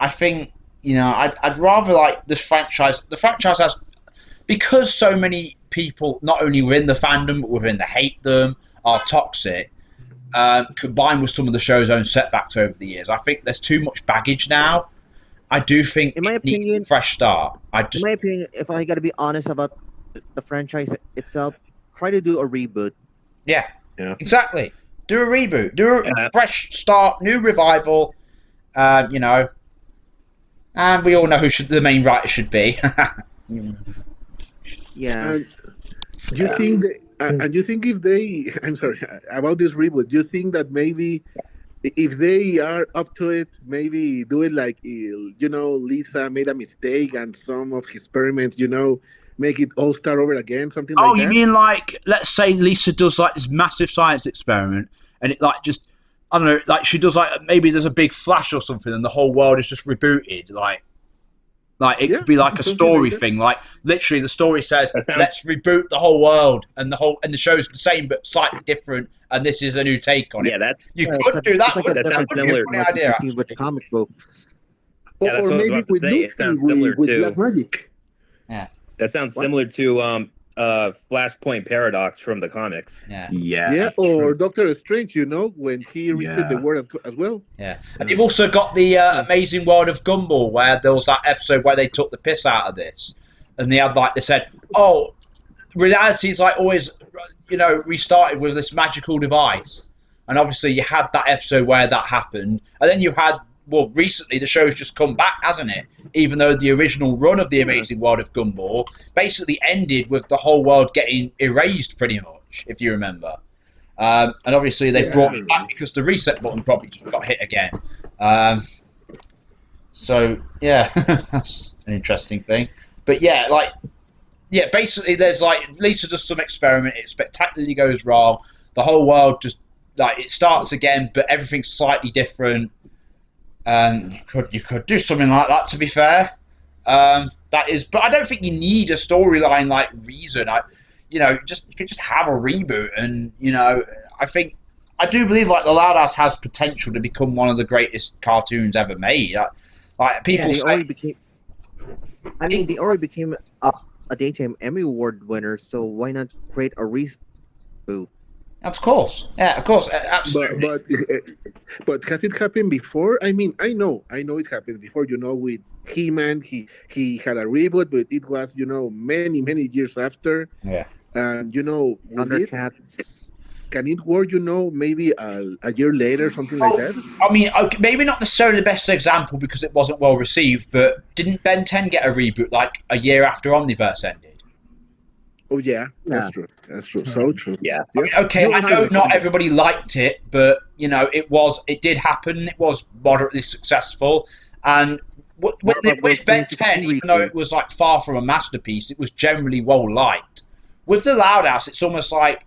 I think, I'd rather like this franchise. The franchise has, because so many people, not only within the fandom, but within the hate them, are toxic, combined with some of the show's own setbacks over the years. I think there's too much baggage now. I do think In my opinion, needs a fresh start. In my opinion, if I got to be honest about the franchise itself, try to do a reboot. Yeah, exactly. Do a reboot. Do a fresh start, new revival. And we all know who the main writer should be. Yeah. Do you think and you think if they, I'm sorry, about this reboot, do you think that maybe if they are up to it, maybe do it like, Lisa made a mistake and some of his experiments, make it all start over again, something like that? Oh, you mean like, let's say Lisa does like this massive science experiment and it like just, I don't know, like she does like, maybe there's a big flash or something and the whole world is just rebooted, like it could be like a story thing. Like literally, the story says, "Let's reboot the whole world," and the show's the same but slightly different, and this is a new take on it. Yeah, you could do that. that sounds similar. Idea. With comic books, or maybe with Lucy with Black Magic. Yeah, that sounds similar to Flashpoint Paradox from the comics. Yeah, or Doctor Strange, when he reset the world as well. Yeah, and you've also got the Amazing World of Gumball, where there was that episode where they took the piss out of this, and they said, "Oh, reality is like always, restarted with this magical device." And obviously, you had that episode where that happened, and then you had. Well, recently the show's just come back, hasn't it? Even though the original run of the Amazing World of Gumball basically ended with the whole world getting erased, pretty much, if you remember. And obviously they brought it back because the reset button probably just got hit again. So yeah, that's an interesting thing. But basically there's like Lisa does some experiment, it spectacularly goes wrong. The whole world just it starts again, but everything's slightly different. You could do something like that. To be fair, but I don't think you need a storyline like reason. You could just have a reboot, and I do believe like the Loud House has potential to become one of the greatest cartoons ever made. Like people say, they already became a daytime Emmy Award winner. So why not create a reboot? Of course, absolutely. But has it happened before? I mean, I know it happened before. With He-Man, he had a reboot, but it was many years after. Yeah. And Thundercats. Can it work? Maybe a year later, something like that. I mean, maybe not necessarily the best example because it wasn't well received. But didn't Ben 10 get a reboot like a year after Omniverse ended? Oh yeah, that's true. So true. Yeah. I mean, okay, I know not everybody liked it, but it did happen. It was moderately successful, and with Ben 10, even though it was like far from a masterpiece, it was generally well liked. With the Loud House, it's almost like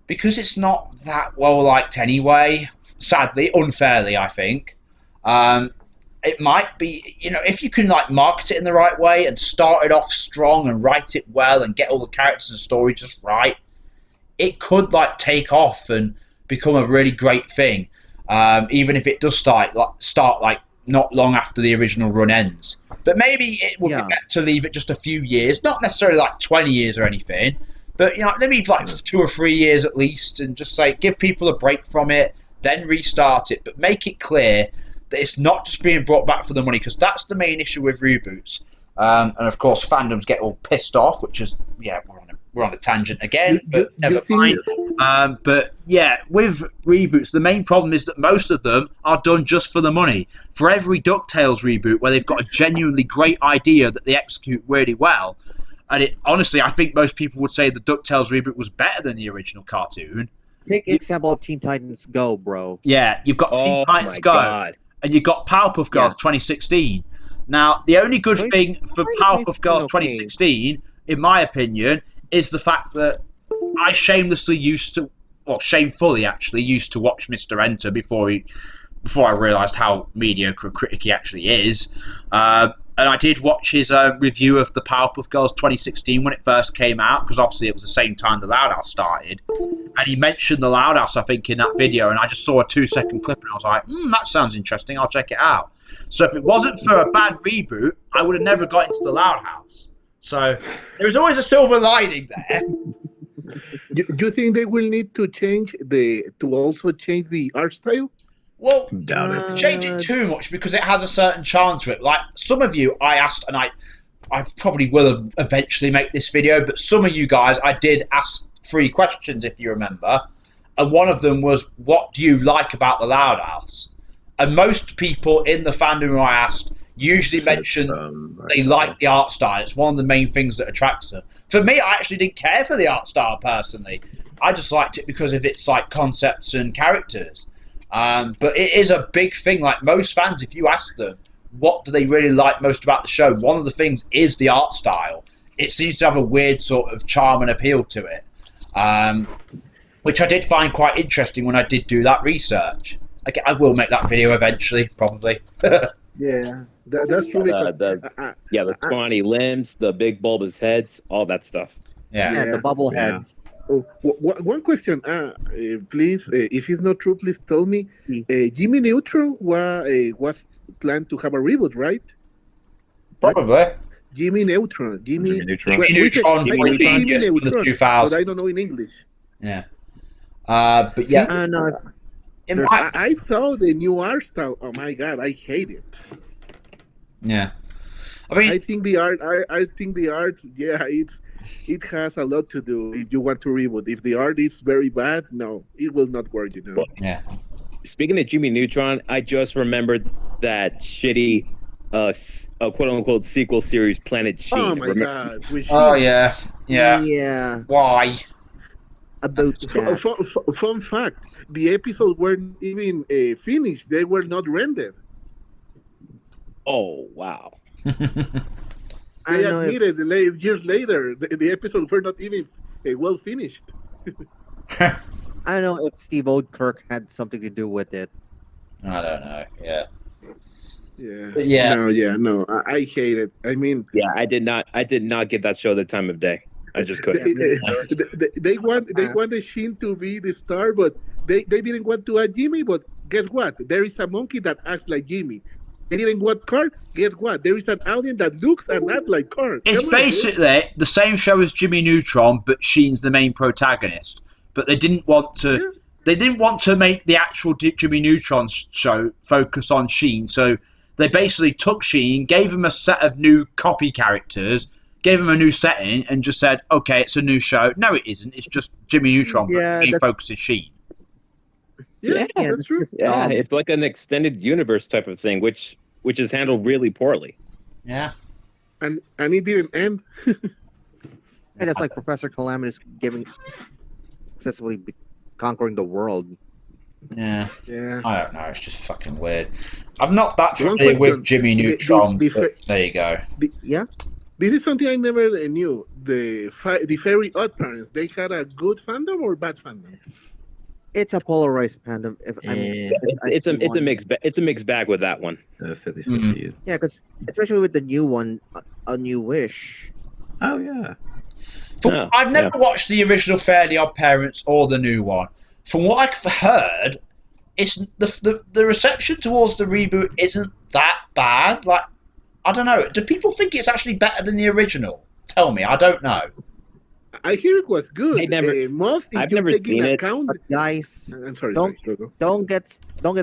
because it's not that well liked anyway. Sadly, unfairly, I think. It might be, if you can like market it in the right way and start it off strong and write it well and get all the characters and story just right, it could like take off and become a really great thing. Even if it does start like not long after the original run ends. But maybe it would be better to leave it just a few years, not necessarily like 20 years or anything, but maybe like 2 or 3 years at least, and just say give people a break from it, then restart it, but make it clear that it's not just being brought back for the money, because that's the main issue with reboots. And of course, fandoms get all pissed off, which is, we're on we're on a tangent again, You- but you never think- mind. But yeah, with reboots, the main problem is that most of them are done just for the money. For every DuckTales reboot where they've got a genuinely great idea that they execute really well, and it honestly, I think most people would say the DuckTales reboot was better than the original cartoon. Take example of Teen Titans Go, bro. Yeah, you've got Teen Oh Titans my Go, god. and you've got Powerpuff Girls Yeah. 2016. Now, the only good thing for Powerpuff Girls 2016, in my opinion, is the fact that I shamefully used to watch Mr. Enter before I realised how mediocre a critic he actually is. And I did watch his review of the Powerpuff Girls 2016 when it first came out, because obviously it was the same time the Loud House started. And he mentioned the Loud House, I think, in that video, and I just saw a 2-second clip and I was like, that sounds interesting, I'll check it out. So if it wasn't for a bad reboot, I would have never got into the Loud House. So there was always a silver lining there. Do you think they will need to change the art style? Well, Doubt it. change it too much because it has a certain charm to it. Like some of you, I asked, and I probably will eventually make this video, but some of you guys, I did ask 3 questions, if you remember, and one of them was, "What do you like about the Loud House?" And most people in the fandom who I asked usually mentioned they like the art style. It's one of the main things that attracts them. For me, I actually didn't care for the art style personally. I just liked it because of its like concepts and characters. But it is a big thing. Like most fans, if you ask them what do they really like most about the show, one of the things is the art style. It seems to have a weird sort of charm and appeal to it, which I did find quite interesting when I did do that research. I will make that video eventually, probably. Yeah, that's true. The scrawny limbs, the big bulbous heads, all that stuff. Yeah, the bubble heads. Oh, one question, please. If it's not true, please tell me. Jimmy Neutron was planned to have a reboot, right? Probably. Jimmy Neutron. Jimmy Neutron. Jimmy Neutron, I say Jimmy genius from the Neutron, 2000s. but I don't know in English. Yeah. But yeah. I know. I saw the new art style. Oh my god, I hate it. Yeah. I mean, I think the art. I think the art. Yeah, it has a lot to do if you want to reboot. If the art is very bad, no, it will not work. yeah. Speaking of Jimmy Neutron, I just remembered that shitty quote unquote sequel series Planet Sheen. Oh my god. Oh yeah. Yeah. Yeah. Why? About that. Fun fact: the episodes weren't even finished; they were not rendered. Oh wow. I They don't know if- admitted years later the episodes were not even well finished. I don't know if Steve Oldkirk had something to do with it. I don't know. Yeah. Yeah. But yeah. No. I hate it. I mean, Yeah, I did not give that show the time of day. I just couldn't. they wanted Shin to be the star, but they didn't want to add Jimmy. But guess what? There is a monkey that acts like Jimmy. They didn't want Kurt. Guess what? There is an alien that looks and acts like Kurt. It's Come on, dude. basically the same show as Jimmy Neutron, but Sheen's the main protagonist. But they didn't want to. Yeah. They didn't want to make the actual Jimmy Neutron show focus on Sheen, so they basically took Sheen, gave him a set of new copy characters, gave him a new setting, and just said, "Okay, it's a new show." No, it isn't. It's just Jimmy Neutron, Yeah, but he that's- focuses Sheen. Yeah, that's true. Yeah, it's like an extended universe type of thing, which is handled really poorly. Yeah. And it didn't end. And it's like Professor Calamitous successfully conquering the world. Yeah. Yeah. I don't know. It's just fucking weird. I'm not that One familiar with question. Jimmy The- Neutron. the but there you go. Yeah. This is something I never knew. The Fairy Odd Parents, they had a good fandom or bad fandom? It's a polarized fandom. It's a mixed bag with that one. 50-50. Yeah, because especially with the new one, A New Wish. Oh yeah. I've never watched the original Fairly Odd Parents or the new one. From what I've heard, it's the reception towards the reboot isn't that bad. Like, I don't know. Do people think it's actually better than the original? Tell me. I don't know. I hear it was good. I never- Most if I've you never take seen in it. account. But guys, I'm sorry. Don't- sorry, go. don't get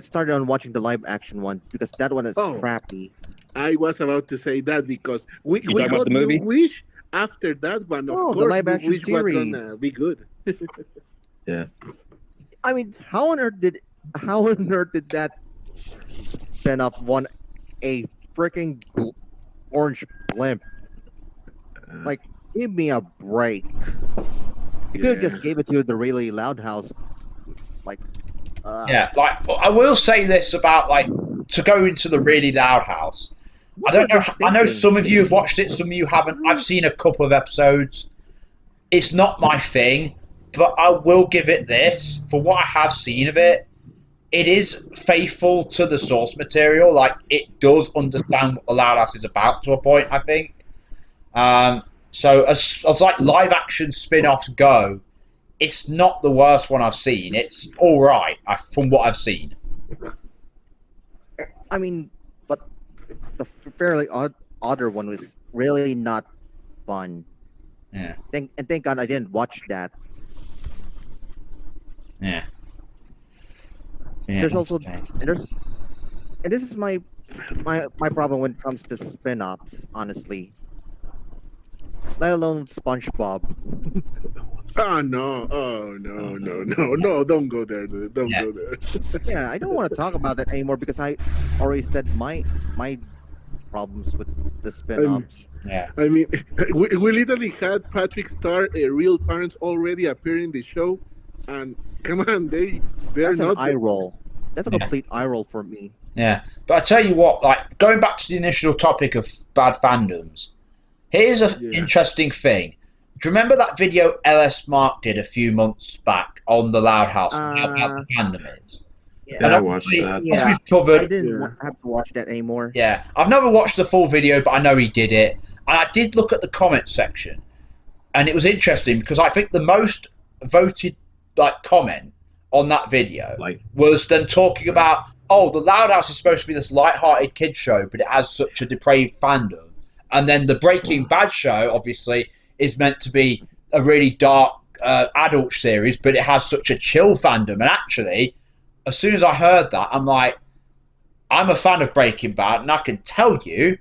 started on watching the live action one because that one is Oh. crappy. I was about to say that because we talking about got the movie? New Wish after that one, of Oh, the course, live action which was gonna series. be good. Yeah. I mean, how on earth did that spin-off won a freaking orange blimp? Like, give me a break. You could have just gave it to the really loud house. Like, Yeah, like I will say this about like to go into the really loud house. I don't know. I know some of you have watched it, some of you haven't. I've seen a couple of episodes. It's not my thing, but I will give it this for what I have seen of it. It is faithful to the source material. Like it does understand what the loud house is about to a point. I think. So as like live action spin-offs go, it's not the worst one I've seen. It's all right from what I've seen. I mean, but the fairly odder one was really not fun. Yeah. Thank God I didn't watch that. Yeah. There's also and this is my problem when it comes to spin-offs, honestly. Let alone SpongeBob. No! Oh no! Don't go there, dude. Don't go there. Yeah, I don't want to talk about that anymore because I already said my problems with the spin-offs. Yeah. I mean, we literally had Patrick Star, real parents already appearing in the show, and come on, they're That's not an eye roll. That's a complete eye roll for me. Yeah, but I tell you what, like going back to the initial topic of bad fandoms, here's an interesting thing. Do you remember that video LS Mark did a few months back on the Loud House about the fandom is? Yeah, I watched that. As we've covered, I didn't have to watch that anymore. Yeah, I've never watched the full video, but I know he did it. And I did look at the comments section, and it was interesting because I think the most voted like comment on that video was them talking about, oh, the Loud House is supposed to be this light-hearted kids show, but it has such a depraved fandom. And then the Breaking Bad show, obviously, is meant to be a really dark adult series, but it has such a chill fandom. And actually, as soon as I heard that, I'm like, I'm a fan of Breaking Bad, and I can tell you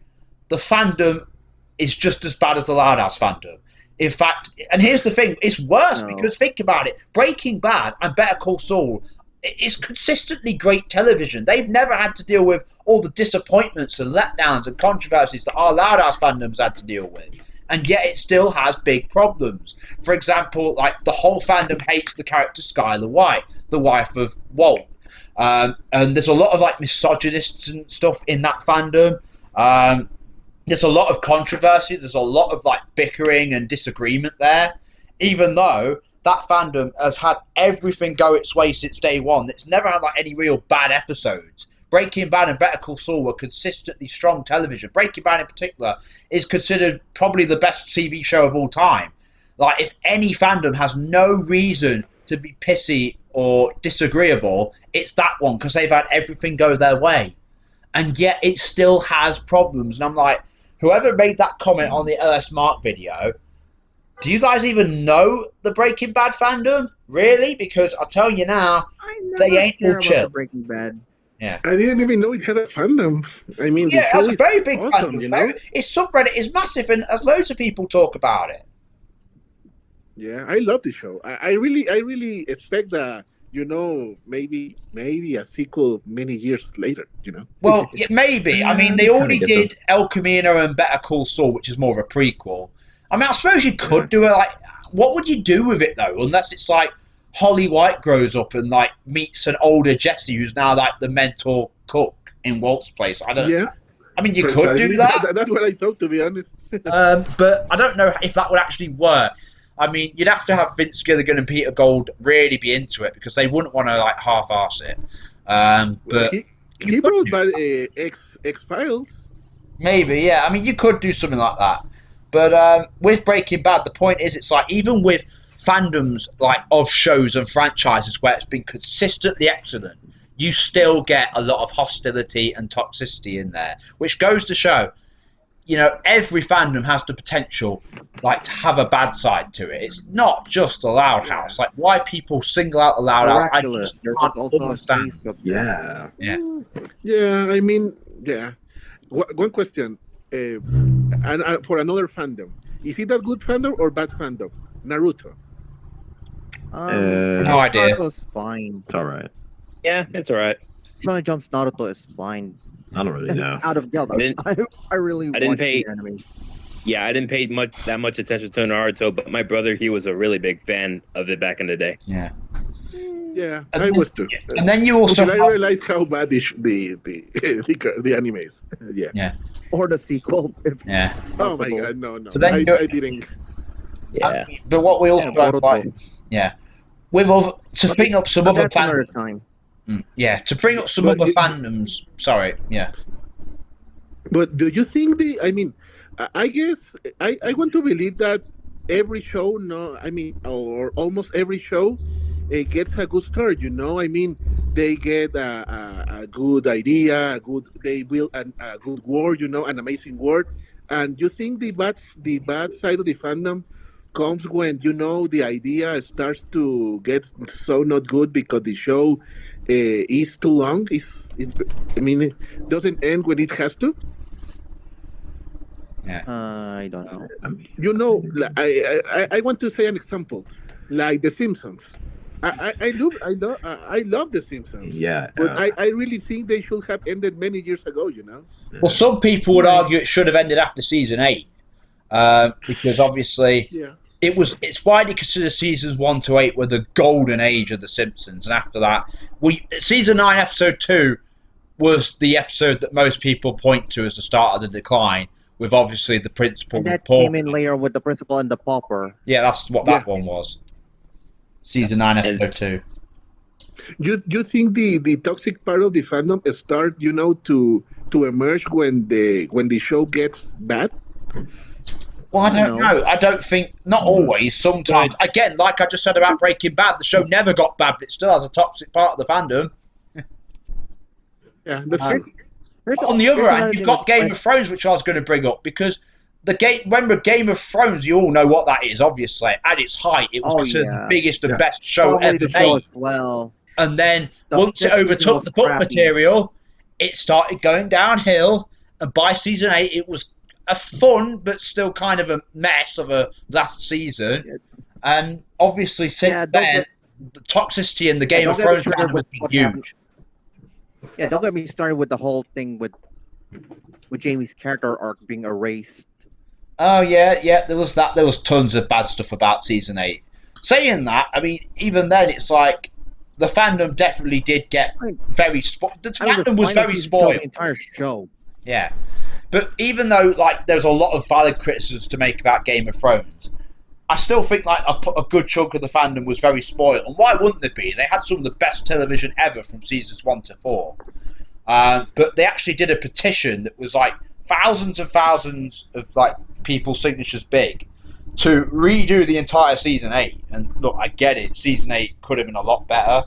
the fandom is just as bad as the Loud House fandom. In fact, and here's the thing, it's worse because think about it. Breaking Bad and Better Call Saul is consistently great television. They've never had to deal with all the disappointments and letdowns and controversies that our Loud House fandoms had to deal with. And yet it still has big problems. For example, like the whole fandom hates the character Skylar White, the wife of Walt. And there's a lot of like misogynists and stuff in that fandom. There's a lot of controversy. There's a lot of like bickering and disagreement there. Even though that fandom has had everything go its way since day one. It's never had like any real bad episodes. Breaking Bad and Better Call Saul were consistently strong television. Breaking Bad in particular is considered probably the best TV show of all time. Like if any fandom has no reason to be pissy or disagreeable, it's that one because they've had everything go their way. And yet it still has problems. And I'm like, whoever made that comment on the LS Mark video, do you guys even know the Breaking Bad fandom? Really? Because I'll tell you now, they ain't all chill. Breaking Bad. Yeah. I didn't even know it had a fandom. I mean, yeah, that's a very big awesome, fandom. You know? Its subreddit is massive, and as loads of people talk about it. Yeah, I love the show. I really expect that. You know, maybe a sequel many years later. You know. Well, yeah, maybe. I mean, they already did El Camino and Better Call Saul, which is more of a prequel. I mean, I suppose you could do it. Like, what would you do with it though? Unless it's like Holly White grows up and like meets an older Jesse who's now like the mentor cook in Walt's place. I don't. Yeah. I mean, you could do that. That's what I thought, to be honest. But I don't know if that would actually work. I mean, you'd have to have Vince Gilligan and Peter Gold really be into it because they wouldn't want to like half-arse it. But he brought back X-Files. Maybe, yeah. I mean, you could do something like that. But with Breaking Bad, the point is, it's like even with fandoms like of shows and franchises where it's been consistently excellent, you still get a lot of hostility and toxicity in there, which goes to show, you know, every fandom has the potential like to have a bad side to it. It's not just the Loud House. Like why people single out the Loud House, I just can't understand. Yeah. I mean, yeah. One question, and for another fandom, Is it a good fandom or bad fandom? Naruto. No idea. Naruto's fine. It's all right. Yeah, it's all right. Shonen Jump's Naruto is fine. I don't really know. Out of guilt, I really I didn't watched pay- the anime. Yeah, I didn't pay that much attention to Naruto, but my brother, he was a really big fan of it back in the day. Yeah. Yeah, And I then- was too. And then you also Until I have- realized how bad the anime is. Yeah. Or the sequel, if yeah. Oh my possible. god, no. So then I you're- didn't. Yeah. But what we also Yeah, got, Boruto. like, yeah, with other, to But bring up some But other that's another fandoms. time. Yeah, to bring up some But other you- fandoms. Sorry, yeah. But do you think I mean, I guess I want to believe that every show, or almost every show, it gets a good start. I mean, they get a good idea, they build a good word, an amazing word. And you think the bad side of the fandom comes when the idea starts to get so not good because the show is too long. It doesn't end when it has to. I don't know. I mean, I want to say an example, like The Simpsons. I love The Simpsons. yeah. But I really think they should have ended many years ago. Well, some people would argue it should have ended after season 8, because obviously Yeah. it's widely considered seasons 1 to 8 were the golden age of The Simpsons, and after that, season 9, episode 2 was the episode that most people point to as the start of the decline, with obviously the principal And that report. came in later with the principal and the pauper. Yeah, that's what that one was. Season 9, episode 2. You think the toxic part of the fandom start to emerge when the show gets bad? Well, I don't know. I don't think, not always, sometimes. Again, like I just said about Breaking Bad, the show never got bad, but it still has a toxic part of the fandom. Yeah, that's On the other hand, you've got Game of Thrones, which I was going to bring up, because remember Game of Thrones, you all know what that is, obviously. At its height, it was considered the biggest and best show Probably ever the show made. as well. And then The once it fifth season overtook was the book crappy. material, it started going downhill. And by season 8, it was a fun but still kind of a mess of a last season. And obviously, since then, the toxicity in the Game of Thrones fandom has been huge. Yeah, don't get me started with the whole thing with Jamie's character arc being erased. Oh yeah, there was that. There was tons of bad stuff about season 8. Saying that, I mean, even then, it's like the fandom definitely did get very spoiled. The fandom was very spoiled. The entire show. Yeah, but even though there's a lot of valid criticisms to make about Game of Thrones, I still think a good chunk of the fandom was very spoiled. And why wouldn't they be? They had some of the best television ever from seasons 1 to 4. But they actually did a petition that was thousands and thousands of people's signatures big to redo the entire season 8. And look, I get it, season 8 could have been a lot better,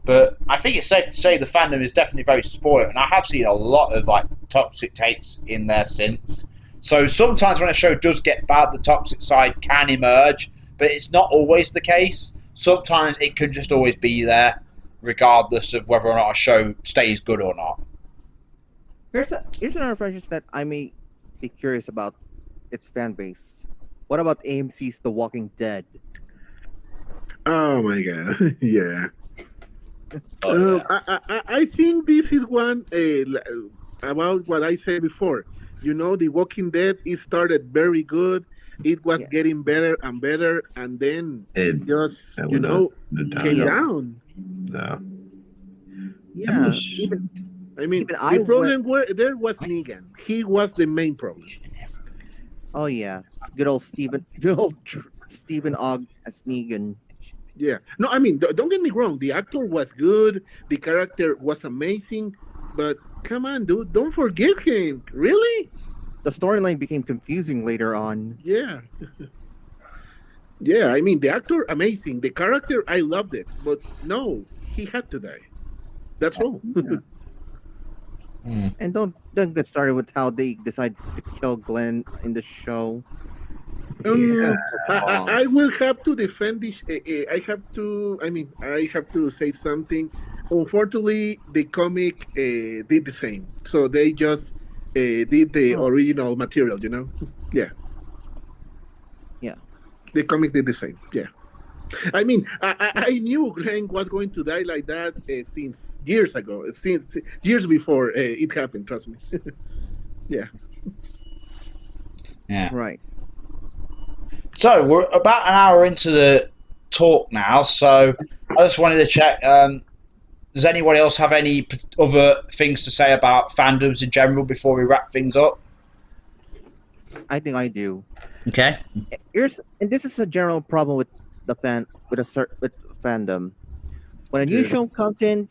but I think it's safe to say the fandom is definitely very spoiled, and I have seen a lot of toxic takes in there since. So sometimes when a show does get bad, the toxic side can emerge, but it's not always the case. Sometimes it can just always be there, regardless of whether or not a show stays good or not. Here's another franchise that I may be curious about its fan base. What about AMC's The Walking Dead? Oh my god, yeah. Oh, yeah. I think this is one about what I said before. The Walking Dead, it started very good. It was getting better and better, and then it just came down. No. Yeah, The problem there was Negan. He was the main problem. Oh yeah, good old Stephen Ogg as Negan. Yeah. No, don't get me wrong. The actor was good. The character was amazing. But come on, dude, don't forgive him. Really? The storyline became confusing later on. Yeah. Yeah, the actor, amazing. The character, I loved it. But no, he had to die. That's all. And don't get started with how they decided to kill Glenn in the show. I will have to defend this. I have to say something. Unfortunately, the comic did the same. So they just did the original material, Yeah. The comic did the same. Yeah. I mean, I knew Glenn was going to die like that since years ago, since years before it happened. Trust me. Yeah. Yeah. Right. So we're about an hour into the talk now. So I just wanted to check. Does anyone else have any other things to say about fandoms in general before we wrap things up? I think I do. Okay. And this is a general problem with fandom. When a new show comes in,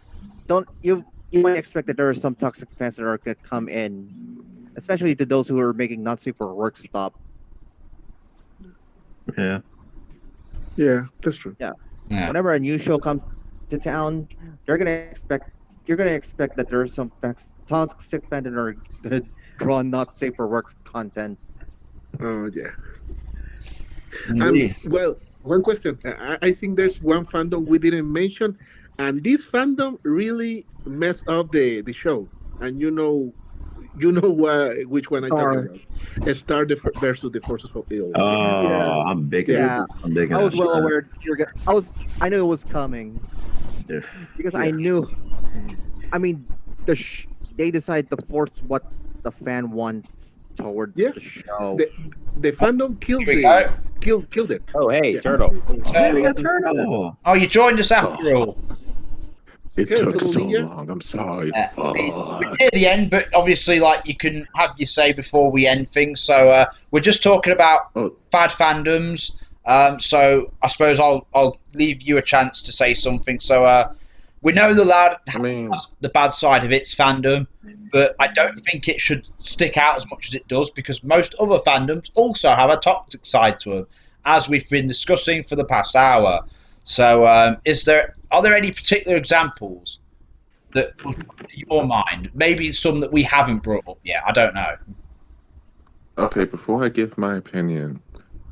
you might expect that there are some toxic fans that are gonna come in, especially to those who are making not safe for work stuff. Yeah. Yeah, that's true. Yeah. Whenever a new show comes to town, you're gonna expect that there's some toxic fans that are gonna draw not safe for work content. Oh yeah. Well, one question. I think there's one fandom we didn't mention, and this fandom really messed up the show. And you know which one I talking about. Star versus the Forces of Evil. Oh, Yeah. I'm big. Yeah. I'm big. I was well aware. I knew it was coming because I knew. I mean, they decide to force what the fan wants towards the show. The fandom killed it. Oh, hey, Turtle. Turtle. Oh, you joined us after all. It took so long. I'm sorry. We're near the end, but obviously, like, you can have your say before we end things. So we're just talking about fandoms. So I suppose I'll leave you a chance to say something. So we know the bad side of its fandom, but I don't think it should stick out as much as it does because most other fandoms also have a toxic side to them, as we've been discussing for the past hour. So are there any particular examples that will come to your mind? Maybe some that we haven't brought up yet. I don't know. Okay, before I give my opinion,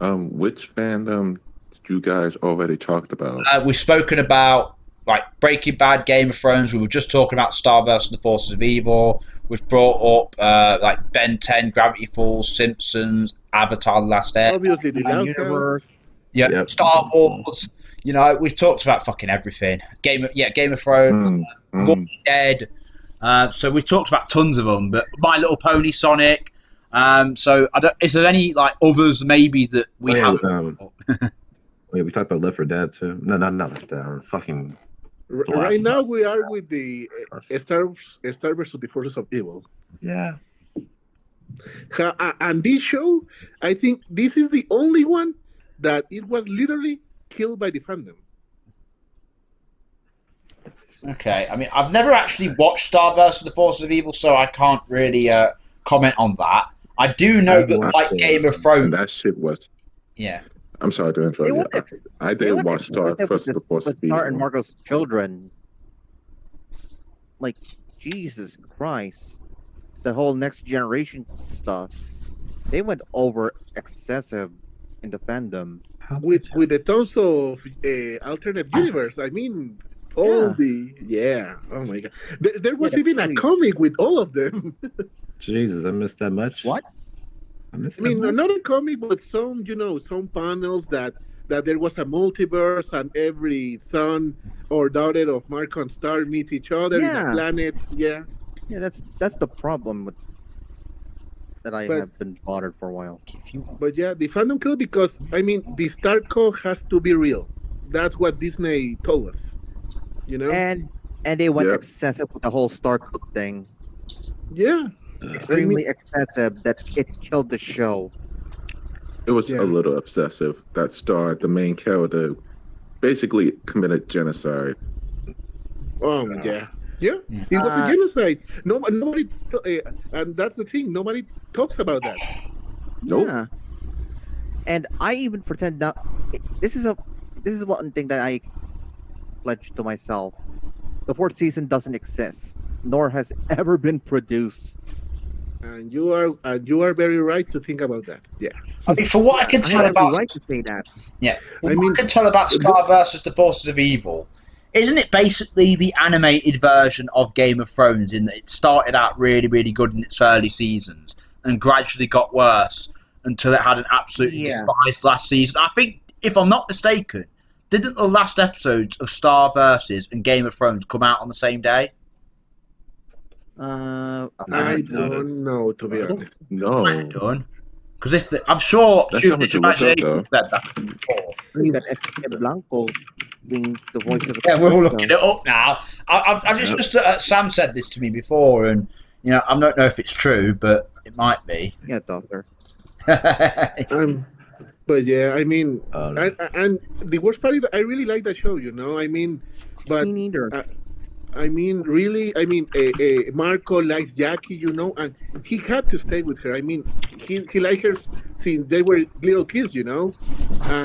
which fandom did you guys already talked about? We've spoken about like Breaking Bad, Game of Thrones. We were just talking about Star vs. the Forces of Evil. We've brought up like Ben 10, Gravity Falls, Simpsons, Avatar: The Last Air. Obviously, the universe. Yeah, Star Wars. You know, we've talked about fucking everything. Game of Thrones, Walking Dead. So we've talked about tons of them. But My Little Pony, Sonic. So is there any like others maybe that we haven't? Wait, we talked about Left 4 Dead too. No, not Left 4 Dead. Fucking. Right now we are with the Star versus the Forces of Evil. Yeah. And this show, I think this is the only one that it was literally killed by the fandom. Okay, I mean, I've never actually watched Star vs. the Forces of Evil, so I can't really comment on that. I do know that, like Game of Thrones, that shit was. Yeah. I'm sorry to interrupt you. I did watch Star versus the Forces of Evil. Star and Marco's children. Like, Jesus Christ. The whole next generation stuff. They went over excessive in the fandom. With the tons of alternate universe. I mean, oh my god. There was even a comic with all of them. Jesus, I missed that much. What? I mean, not a comic, but some panels that there was a multiverse and every son or daughter of Mark and Star meet each other in a planet. Yeah. Yeah, that's the problem that I have been bothered for a while. But yeah, the fandom killed because, I mean, the Star Code has to be real. That's what Disney told us. You know? And they went excessive with the whole Star Code thing. Yeah. Extremely excessive that it killed the show. It was a little obsessive. That Star, the main character, basically committed genocide. Oh, yeah. Yeah, it was a genocide. Nobody, and that's the thing. Nobody talks about that. Nope. Yeah. And I even pretend not. This is one thing that I pledged to myself. The fourth season doesn't exist, nor has ever been produced. And you are very right to think about that. Yeah. I mean, for what I can tell about, right to say that. Yeah. I can tell about Star versus the Forces of Evil. Isn't it basically the animated version of Game of Thrones in that it started out really, really good in its early seasons and gradually got worse until it had an absolutely despised last season? I think if I'm not mistaken, didn't the last episodes of Star Versus and Game of Thrones come out on the same day? I don't know, to be honest. No. Done. Because if I'm sure That's Human something to look up, Imagination though. said that before. You got Escape Blanco being the voice of Yeah, we're all looking it up now. I just Sam said this to me before, and I don't know if it's true, but it might be. Yeah, it does, sir. But yeah, I mean, Oh, and the worst part is that I really like that show. I mean, but Me neither. I mean, really, I mean, Marco likes Jackie, and he had to stay with her. I mean, he liked her since they were little kids, And,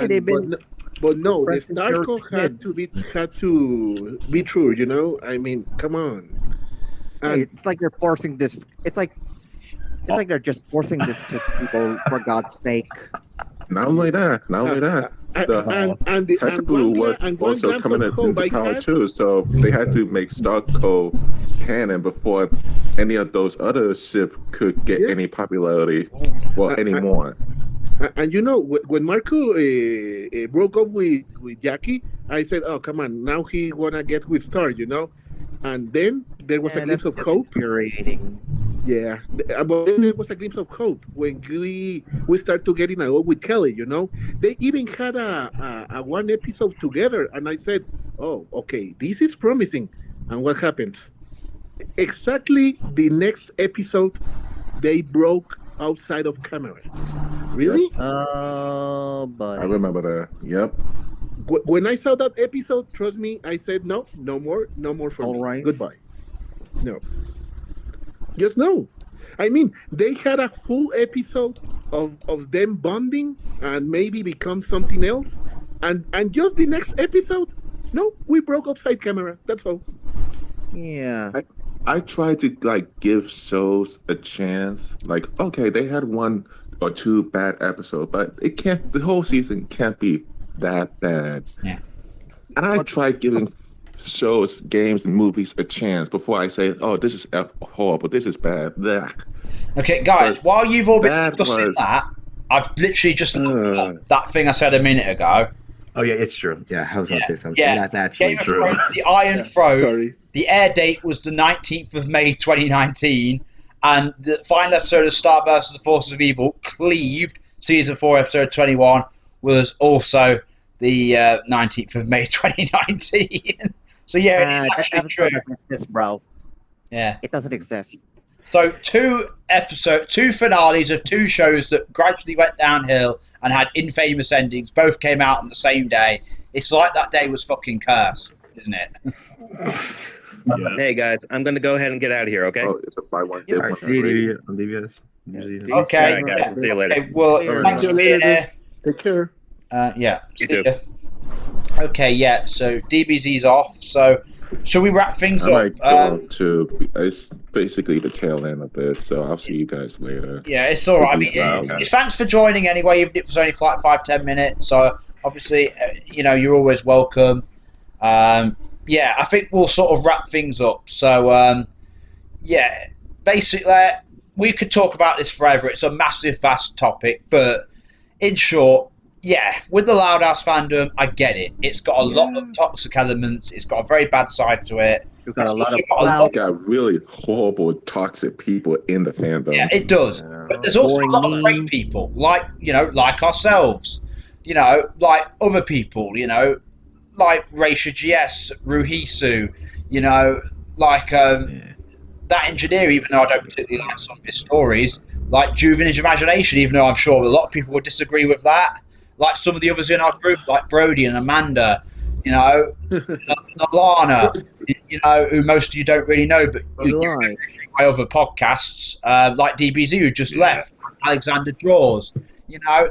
they've been but no, the friends since they were Starco had kids. to be true, I mean, come on. Hey, it's like they're forcing this. It's like they're just forcing this to people, for God's sake. Not only that. And Taku was also coming into power too, so they had to make Starco canon before any of those other ships could get any popularity, anymore. And when Marco broke up with Jackie, I said, "Oh, come on, now he wanna get with Star," And then there was a glimpse of hope. Infuriating. Yeah, but then there was a glimpse of hope when we start to getting along with Kelly. They even had a one episode together, and I said, "Oh, okay, this is promising." And what happens? Exactly the next episode, they broke outside of camera. Really? Oh, buddy. I remember that. Yep. When I saw that episode, trust me, I said no more for All me. right. Goodbye. No. Just no. I mean, they had a full episode of them bonding and maybe become something else, and just the next episode, no, we broke outside camera. That's all. Yeah. I try to give shows a chance. Okay, they had one or two bad episodes, but the whole season can't be that bad. Yeah. And I try giving shows, games, and movies a chance before I say, "Oh, this is horrible. This is bad." Blah. Okay, guys, while you've all been discussing was- that, I've literally just looked up that thing I said a minute ago. Oh yeah, it's true. Yeah, I was gonna say something. Yeah, That's actually Game of true. Thrones, the Iron Throne. Sorry. The air date was the 19th of May 2019, and the final episode of Star vs. the Forces of Evil, Cleaved, season 4, episode 21, was also the 19th of May 2019. So yeah, it's that actually true. doesn't exist, bro. Yeah. It doesn't exist. So two finales of two shows that gradually went downhill and had infamous endings, both came out on the same day. It's like that day was fucking cursed, isn't it? Yeah. Hey guys, I'm gonna go ahead and get out of here. Okay. Oh, it's a buy one All get right, one see free. you on DBS. Okay. All right, guys. See you later. Okay, well, All right. thanks for being here. Take care. Yeah. You see too. ya. Okay, yeah. So DBZ's off. So shall we wrap things I up? might go on too. It's basically the tail end of it, so I'll see you guys later. Yeah, it's all right. I mean, thanks for joining anyway, even if it was only for like 5-10 minutes. So obviously, you're always welcome. Yeah, I think we'll sort of wrap things up. So yeah, basically, we could talk about this forever. It's a massive, vast topic, but in short, yeah, with the Loud House fandom, I get it. It's got a lot of toxic elements. It's got a very bad side to it. You've got It's a lot also of got a lot- It's got really horrible, toxic people in the fandom. Yeah, it does. But there's also a lot of great people, like ourselves, like other people, like Raisha GS, Ruhisu, like that engineer, even though I don't particularly like some of his stories, like Juvenage Imagination, even though I'm sure a lot of people would disagree with that. Like some of the others in our group, like Brody and Amanda, Alana, who most of you don't really know, but you know my other podcasts, like DBZ, who just left, Alexander Draws,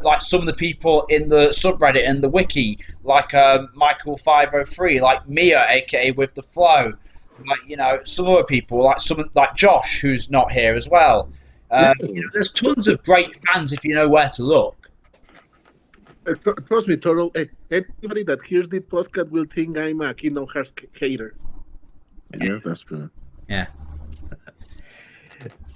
like some of the people in the subreddit and the wiki, like Michael503, like Mia, aka With the Flow, like some other people, like Josh, who's not here as well. There's tons of great fans if you know where to look. Trust me, Toro. Anybody that hears this podcast will think I'm a Kingdom Hearts hater. Yeah, that's true. Yeah.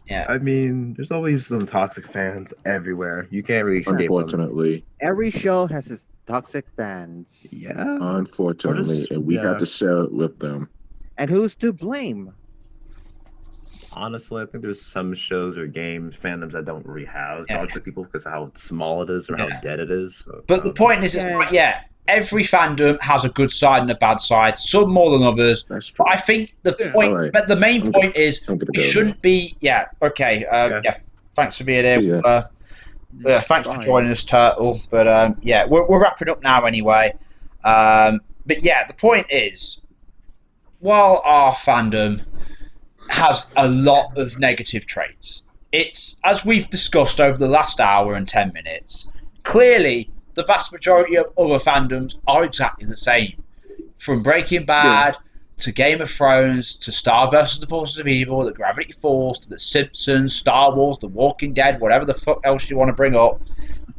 Yeah. I mean, there's always some toxic fans everywhere. You can't really escape them. Unfortunately. Every show has its toxic fans. Yeah. Unfortunately, and we have to share it with them. And who's to blame? Honestly, I think there's some shows or games, fandoms that don't really have toxic people because of how small it is or how dead it is. So, but the point is, every fandom has a good side and a bad side, some more than others. That's true. But I think but the main point is it shouldn't be. Yeah. Okay. Thanks for being here. Thanks for joining us, Turtle. But we're wrapping up now anyway. But yeah, the point is, while our fandom has a lot of negative traits, it's, as we've discussed over the last hour and 10 minutes, clearly the vast majority of other fandoms are exactly the same. From Breaking Bad to Game of Thrones to Star vs. the Forces of Evil, the Gravity Falls to the Simpsons, Star Wars, The Walking Dead, whatever the fuck else you want to bring up,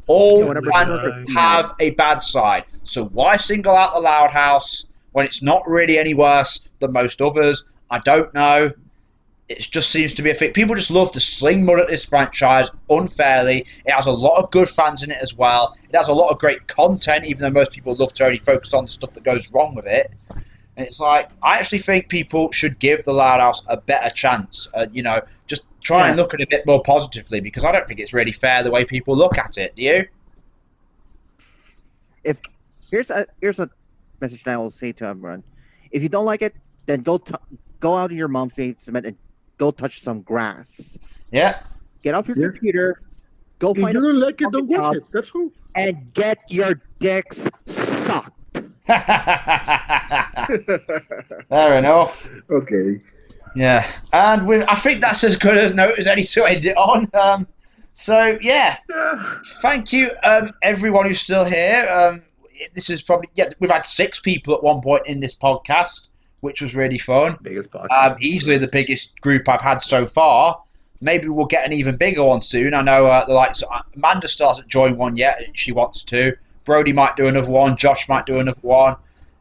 all fandoms have a bad side. So why single out the Loud House when it's not really any worse than most others? I don't know. It just seems to be a thing. People just love to sling mud at this franchise unfairly. It has a lot of good fans in it as well. It has a lot of great content, even though most people love to only focus on the stuff that goes wrong with it. And it's like, I actually think people should give the Loud House a better chance. Just try and look at it a bit more positively, because I don't think it's really fair the way people look at it. Do you? Here's a message that I will say to everyone: if you don't like it, then go out in your mom's basement and go touch some grass. Yeah. Get off your computer. Go find. If you don't like it, don't watch it. That's all. And get your dicks sucked. Fair enough. Okay. Yeah, and I think that's as good a note as any to end it on. Thank you, everyone who's still here. This is probably we've had 6 people at one point in this podcast, which was really fun. Biggest podcast. Easily the biggest group I've had so far. Maybe we'll get an even bigger one soon. I know Amanda still hasn't joined one yet. She wants to. Brody might do another one. Josh might do another one.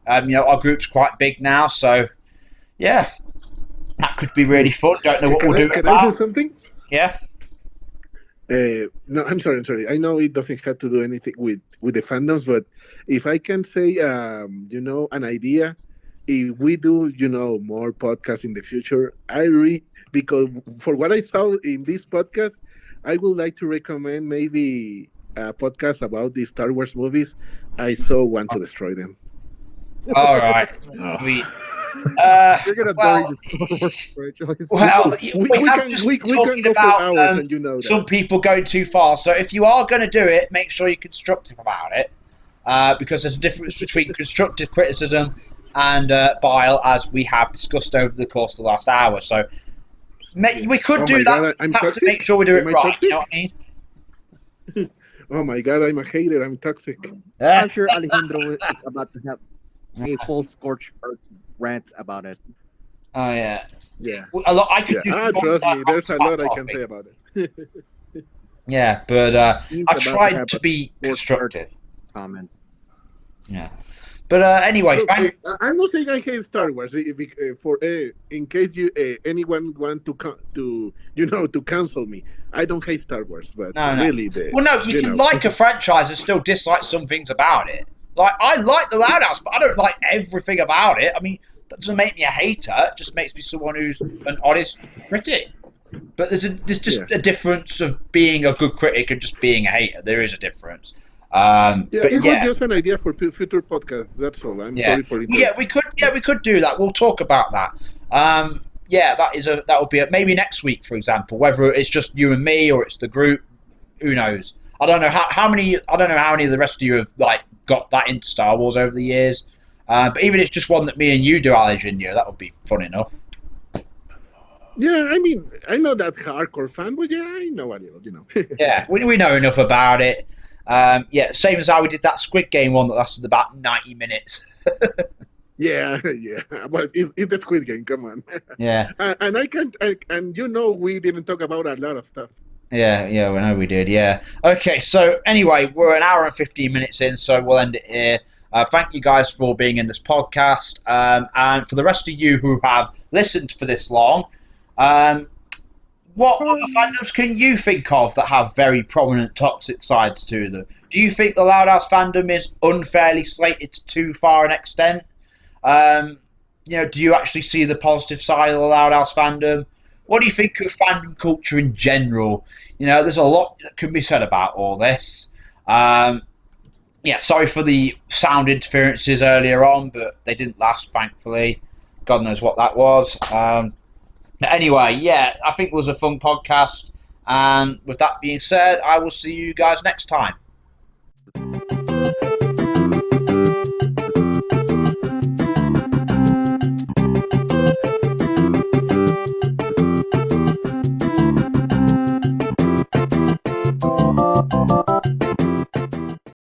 Our group's quite big now, so yeah, that could be really fun. Don't know what we'll do. Can I say something? Yeah. No, I'm sorry. I know it doesn't have to do anything with the fandoms, but if I can say, an idea, if we do, more podcasts in the future, because for what I saw in this podcast, I would like to recommend maybe a podcast about the Star Wars movies. I so want to destroy them. All right. You're gonna bury the Star Wars franchise. Well, we can go for hours, and that. Some people go too far. So if you are going to do it, make sure you're constructive about it, because there's a difference between constructive criticism and bile, as we have discussed over the course of the last hour. So we could do that. I'm have toxic? To make sure we do it Am I right. toxic? You know what I mean? Oh my God, I'm a hater. I'm toxic. I'm sure Alejindio is about to have a full scorched earth rant about it. Oh yeah. Yeah. A lot. I could. Trust me. There's a lot I can say about it. Yeah, but I tried to be constructive. Comment. Yeah. But anyway, Look, I'm not saying I hate Star Wars. In case anyone want to cancel me, I don't hate Star Wars, but really, you can like a franchise and still dislike some things about it. Like, I like the Loud House, but I don't like everything about it. I mean, that doesn't make me a hater. It just makes me someone who's an honest critic. But there's just a difference of being a good critic and just being a hater. There is a difference. It was just an idea for future podcast. That's all. I'm sorry for it. Yeah, we could do that. We'll talk about that. That would be maybe next week, for example. Whether it's just you and me or it's the group, who knows? I don't know how many. I don't know how many of the rest of you have got that into Star Wars over the years. But even if it's just one that me and you do, Alejindio, that would be fun enough. Yeah, I mean, I'm not that hardcore fan, but yeah, I know a little, Yeah, we know enough about it. Same as how we did that Squid Game one that lasted about 90 minutes. Yeah, but it's the Squid Game. Come on. Yeah. And we didn't talk about a lot of stuff. Yeah, we know we did. Yeah. Okay, so anyway, we're an hour and 15 minutes in, so we'll end it here. Thank you guys for being in this podcast, and for the rest of you who have listened for this long, What other fandoms can you think of that have very prominent toxic sides to them? Do you think the Loud House fandom is unfairly slated to too far an extent? Do you actually see the positive side of the Loud House fandom? What do you think of fandom culture in general? There's a lot that can be said about all this. Sorry for the sound interferences earlier on, but they didn't last, thankfully. God knows what that was. Anyway, I think it was a fun podcast. And with that being said, I will see you guys next time.